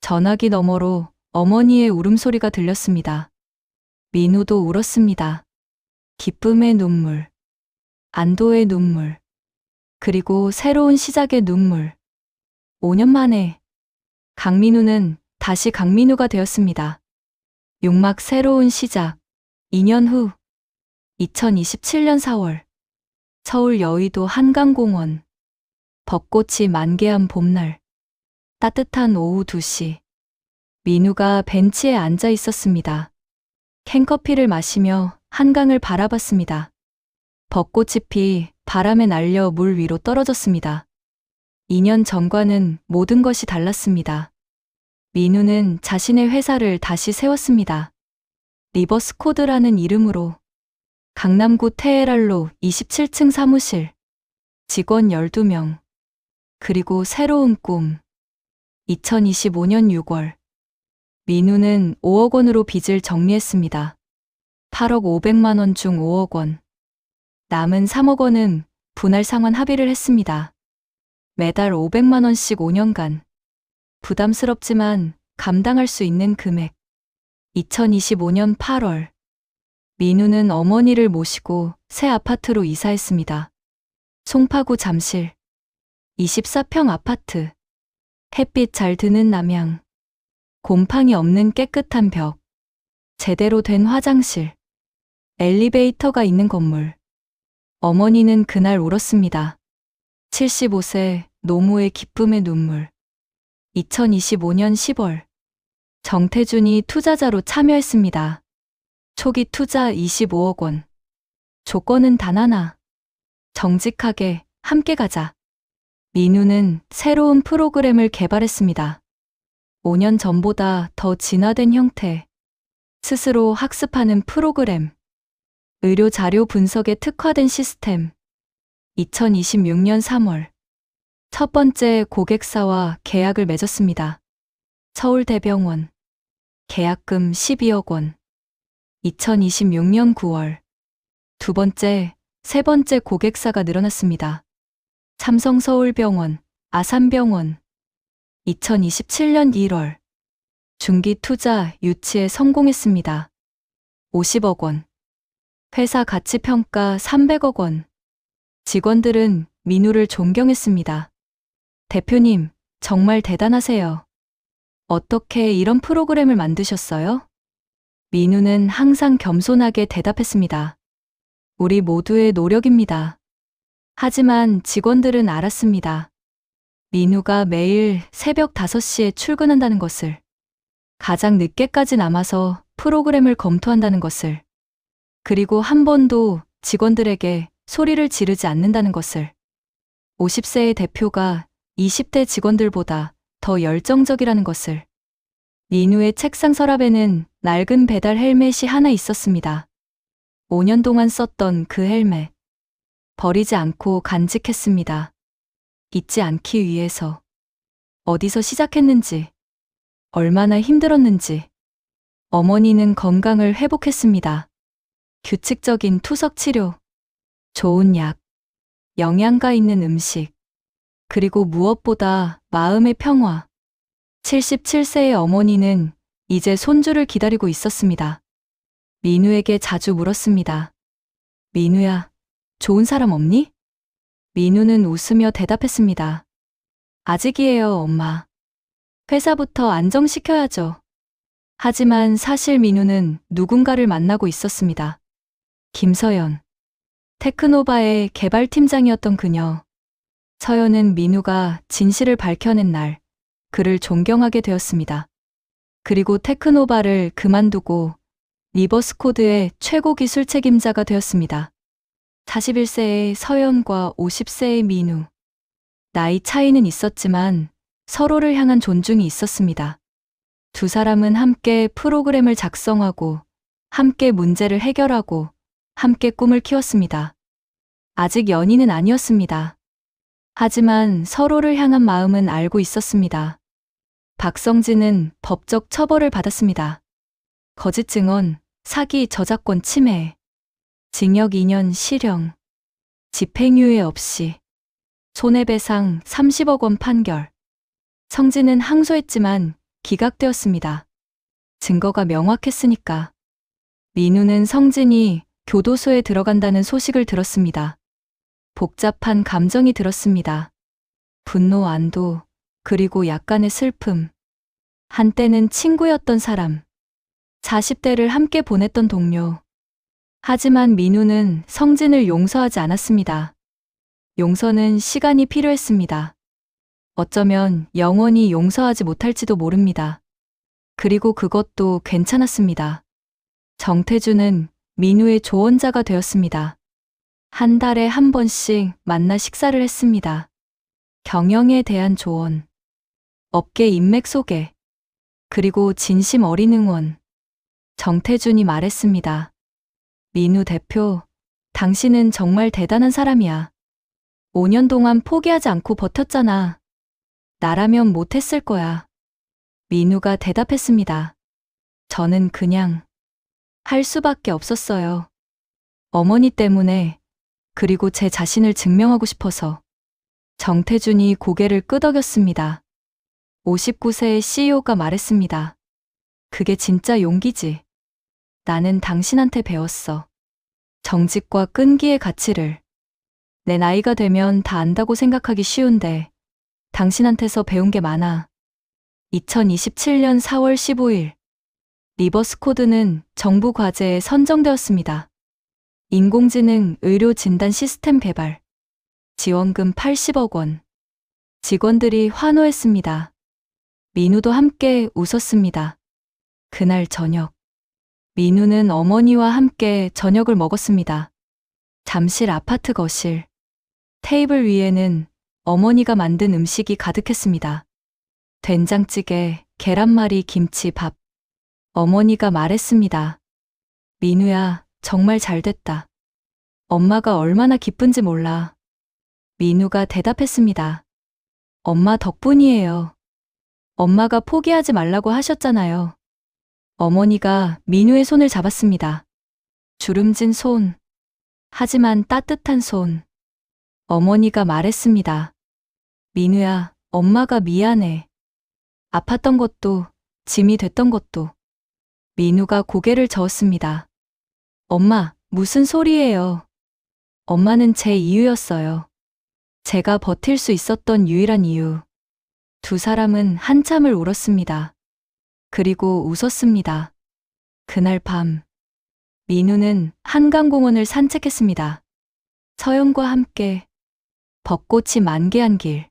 전화기 너머로 어머니의 울음소리가 들렸습니다. 민우도 울었습니다. 기쁨의 눈물, 안도의 눈물, 그리고 새로운 시작의 눈물. 5년 만에 강민우는 다시 강민우가 되었습니다. 육막 새로운 시작. 2년 후 2027년 4월 서울 여의도 한강공원. 벚꽃이 만개한 봄날. 따뜻한 오후 2시. 민우가 벤치에 앉아 있었습니다. 캔커피를 마시며 한강을 바라봤습니다. 벚꽃잎이 바람에 날려 물 위로 떨어졌습니다. 2년 전과는 모든 것이 달랐습니다. 민우는 자신의 회사를 다시 세웠습니다. 리버스코드라는 이름으로. 강남구 테헤랄로 27층 사무실. 직원 12명. 그리고 새로운 꿈. 2025년 6월. 민우는 5억 원으로 빚을 정리했습니다. 8억 500만 원 중 5억 원. 남은 3억 원은 분할 상환 합의를 했습니다. 매달 500만 원씩 5년간. 부담스럽지만 감당할 수 있는 금액. 2025년 8월. 민우는 어머니를 모시고 새 아파트로 이사했습니다. 송파구 잠실. 24평 아파트. 햇빛 잘 드는 남향. 곰팡이 없는 깨끗한 벽. 제대로 된 화장실. 엘리베이터가 있는 건물. 어머니는 그날 울었습니다. 75세 노모의 기쁨의 눈물. 2025년 10월. 정태준이 투자자로 참여했습니다. 초기 투자 25억 원. 조건은 단 하나. 정직하게 함께 가자. 민우는 새로운 프로그램을 개발했습니다. 5년 전보다 더 진화된 형태. 스스로 학습하는 프로그램. 의료 자료 분석에 특화된 시스템. 2026년 3월. 첫 번째 고객사와 계약을 맺었습니다. 서울대병원. 계약금 12억 원. 2026년 9월. 두 번째, 세 번째 고객사가 늘어났습니다. 삼성서울병원, 아산병원. 2027년 1월. 중기 투자 유치에 성공했습니다. 50억 원. 회사 가치 평가 300억 원. 직원들은 민우를 존경했습니다. 대표님, 정말 대단하세요. 어떻게 이런 프로그램을 만드셨어요? 민우는 항상 겸손하게 대답했습니다. 우리 모두의 노력입니다. 하지만 직원들은 알았습니다. 민우가 매일 새벽 5시에 출근한다는 것을. 가장 늦게까지 남아서 프로그램을 검토한다는 것을. 그리고 한 번도 직원들에게 소리를 지르지 않는다는 것을. 50세의 대표가 20대 직원들보다 더 열정적이라는 것을. 민우의 책상 서랍에는 낡은 배달 헬멧이 하나 있었습니다. 5년 동안 썼던 그 헬멧. 버리지 않고 간직했습니다. 잊지 않기 위해서. 어디서 시작했는지, 얼마나 힘들었는지. 어머니는 건강을 회복했습니다. 규칙적인 투석 치료, 좋은 약, 영양가 있는 음식, 그리고 무엇보다 마음의 평화. 77세의 어머니는 이제 손주를 기다리고 있었습니다. 민우에게 자주 물었습니다. 민우야, 좋은 사람 없니? 민우는 웃으며 대답했습니다. 아직이에요, 엄마. 회사부터 안정시켜야죠. 하지만 사실 민우는 누군가를 만나고 있었습니다. 김서연. 테크노바의 개발팀장이었던 그녀. 서연은 민우가 진실을 밝혀낸 날, 그를 존경하게 되었습니다. 그리고 테크노바를 그만두고 리버스코드의 최고 기술 책임자가 되었습니다. 41세의 서연과 50세의 민우. 나이 차이는 있었지만 서로를 향한 존중이 있었습니다. 두 사람은 함께 프로그램을 작성하고, 함께 문제를 해결하고, 함께 꿈을 키웠습니다. 아직 연인은 아니었습니다. 하지만 서로를 향한 마음은 알고 있었습니다. 박성진은 법적 처벌을 받았습니다. 거짓 증언, 사기, 저작권 침해, 징역 2년 실형, 집행유예 없이, 손해배상 30억 원 판결. 성진은 항소했지만 기각되었습니다. 증거가 명확했으니까. 민우는 성진이 교도소에 들어간다는 소식을 들었습니다. 복잡한 감정이 들었습니다. 분노, 안도, 그리고 약간의 슬픔. 한때는 친구였던 사람, 40대를 함께 보냈던 동료. 하지만 민우는 성진을 용서하지 않았습니다. 용서는 시간이 필요했습니다. 어쩌면 영원히 용서하지 못할지도 모릅니다. 그리고 그것도 괜찮았습니다. 정태주는 민우의 조언자가 되었습니다. 한 달에 한 번씩 만나 식사를 했습니다. 경영에 대한 조언, 업계 인맥 소개, 그리고 진심 어린 응원. 정태준이 말했습니다. 민우 대표, 당신은 정말 대단한 사람이야. 5년 동안 포기하지 않고 버텼잖아. 나라면 못했을 거야. 민우가 대답했습니다. 저는 그냥 할 수밖에 없었어요. 어머니 때문에, 그리고 제 자신을 증명하고 싶어서. 정태준이 고개를 끄덕였습니다. 59세의 CEO가 말했습니다. 그게 진짜 용기지. 나는 당신한테 배웠어. 정직과 끈기의 가치를. 내 나이가 되면 다 안다고 생각하기 쉬운데 당신한테서 배운 게 많아. 2027년 4월 15일 리버스코드는 정부 과제에 선정되었습니다. 인공지능 의료 진단 시스템 개발. 지원금 80억 원. 직원들이 환호했습니다. 민우도 함께 웃었습니다. 그날 저녁. 민우는 어머니와 함께 저녁을 먹었습니다. 잠실 아파트 거실. 테이블 위에는 어머니가 만든 음식이 가득했습니다. 된장찌개, 계란말이, 김치, 밥. 어머니가 말했습니다. 민우야, 정말 잘 됐다. 엄마가 얼마나 기쁜지 몰라. 민우가 대답했습니다. 엄마 덕분이에요. 엄마가 포기하지 말라고 하셨잖아요. 어머니가 민우의 손을 잡았습니다. 주름진 손. 하지만 따뜻한 손. 어머니가 말했습니다. 민우야, 엄마가 미안해. 아팠던 것도, 짐이 됐던 것도. 민우가 고개를 저었습니다. 엄마, 무슨 소리예요? 엄마는 제 이유였어요. 제가 버틸 수 있었던 유일한 이유. 두 사람은 한참을 울었습니다. 그리고 웃었습니다. 그날 밤, 민우는 한강공원을 산책했습니다. 서연과 함께 벚꽃이 만개한 길.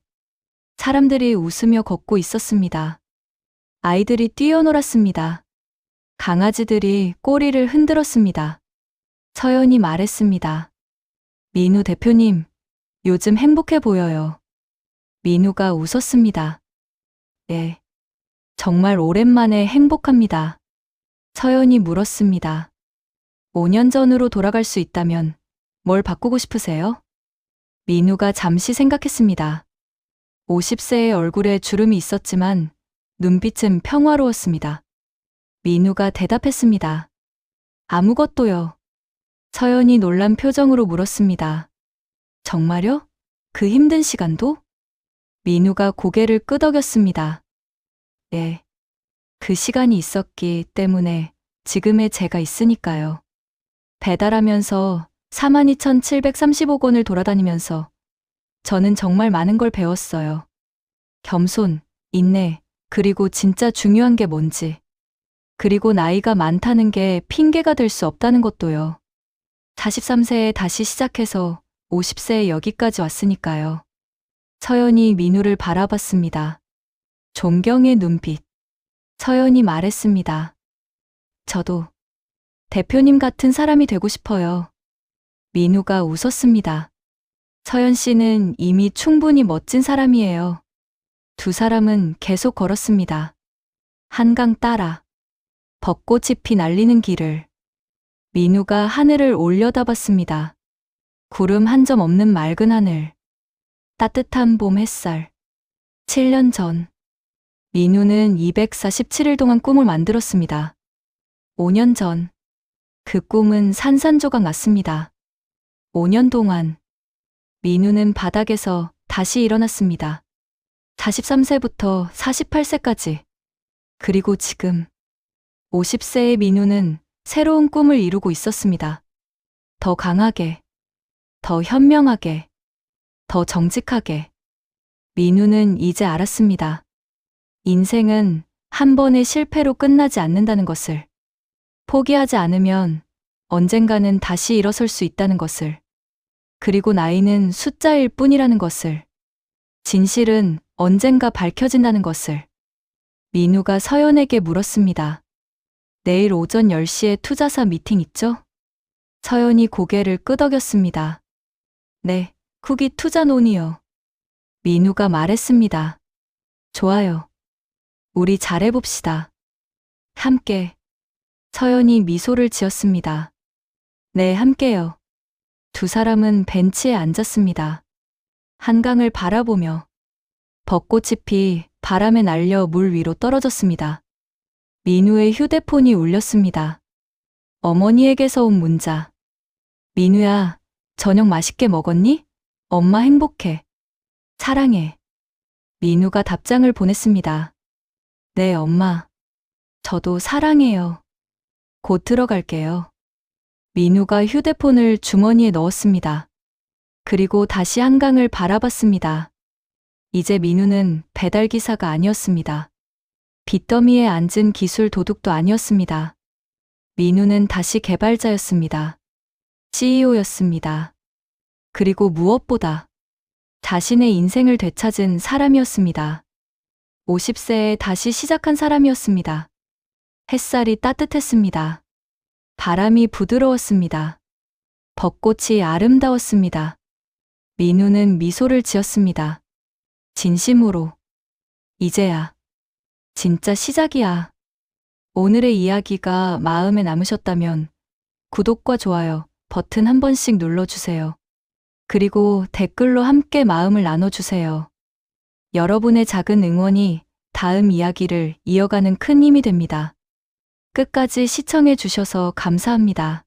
사람들이 웃으며 걷고 있었습니다. 아이들이 뛰어놀았습니다. 강아지들이 꼬리를 흔들었습니다. 서연이 말했습니다. 민우 대표님, 요즘 행복해 보여요. 민우가 웃었습니다. 네, 정말 오랜만에 행복합니다. 서연이 물었습니다. 5년 전으로 돌아갈 수 있다면 뭘 바꾸고 싶으세요? 민우가 잠시 생각했습니다. 50세의 얼굴에 주름이 있었지만 눈빛은 평화로웠습니다. 민우가 대답했습니다. 아무것도요. 서연이 놀란 표정으로 물었습니다. 정말요? 그 힘든 시간도? 민우가 고개를 끄덕였습니다. 네. 그 시간이 있었기 때문에 지금의 제가 있으니까요. 배달하면서 42,735권을 돌아다니면서 저는 정말 많은 걸 배웠어요. 겸손, 인내, 그리고 진짜 중요한 게 뭔지. 그리고 나이가 많다는 게 핑계가 될 수 없다는 것도요. 43세에 다시 시작해서 50세에 여기까지 왔으니까요. 서연이 민우를 바라봤습니다. 존경의 눈빛. 서연이 말했습니다. 저도 대표님 같은 사람이 되고 싶어요. 민우가 웃었습니다. 서연 씨는 이미 충분히 멋진 사람이에요. 두 사람은 계속 걸었습니다. 한강 따라 벚꽃이 피 날리는 길을. 민우가 하늘을 올려다봤습니다. 구름 한 점 없는 맑은 하늘. 따뜻한 봄 햇살. 7년 전. 민우는 247일 동안 꿈을 만들었습니다. 5년 전. 그 꿈은 산산조각 났습니다. 5년 동안. 민우는 바닥에서 다시 일어났습니다. 43세부터 48세까지. 그리고 지금. 50세의 민우는 새로운 꿈을 이루고 있었습니다. 더 강하게. 더 현명하게. 더 정직하게. 민우는 이제 알았습니다. 인생은 한 번의 실패로 끝나지 않는다는 것을. 포기하지 않으면 언젠가는 다시 일어설 수 있다는 것을. 그리고 나이는 숫자일 뿐이라는 것을. 진실은 언젠가 밝혀진다는 것을. 민우가 서연에게 물었습니다. 내일 오전 10시에 투자사 미팅 있죠? 서연이 고개를 끄덕였습니다. 네, 후기 투자 논의요. 민우가 말했습니다. 좋아요. 우리 잘해봅시다. 함께. 서연이 미소를 지었습니다. 네, 함께요. 두 사람은 벤치에 앉았습니다. 한강을 바라보며. 벚꽃이 피 바람에 날려 물 위로 떨어졌습니다. 민우의 휴대폰이 울렸습니다. 어머니에게서 온 문자. 민우야, 저녁 맛있게 먹었니? 엄마 행복해. 사랑해. 민우가 답장을 보냈습니다. 네, 엄마. 저도 사랑해요. 곧 들어갈게요. 민우가 휴대폰을 주머니에 넣었습니다. 그리고 다시 한강을 바라봤습니다. 이제 민우는 배달기사가 아니었습니다. 빚더미에 앉은 기술 도둑도 아니었습니다. 민우는 다시 개발자였습니다. CEO였습니다. 그리고 무엇보다 자신의 인생을 되찾은 사람이었습니다. 50세에 다시 시작한 사람이었습니다. 햇살이 따뜻했습니다. 바람이 부드러웠습니다. 벚꽃이 아름다웠습니다. 민우는 미소를 지었습니다. 진심으로. 이제야. 진짜 시작이야. 오늘의 이야기가 마음에 남으셨다면 구독과 좋아요 버튼 한 번씩 눌러주세요. 그리고 댓글로 함께 마음을 나눠주세요. 여러분의 작은 응원이 다음 이야기를 이어가는 큰 힘이 됩니다. 끝까지 시청해 주셔서 감사합니다.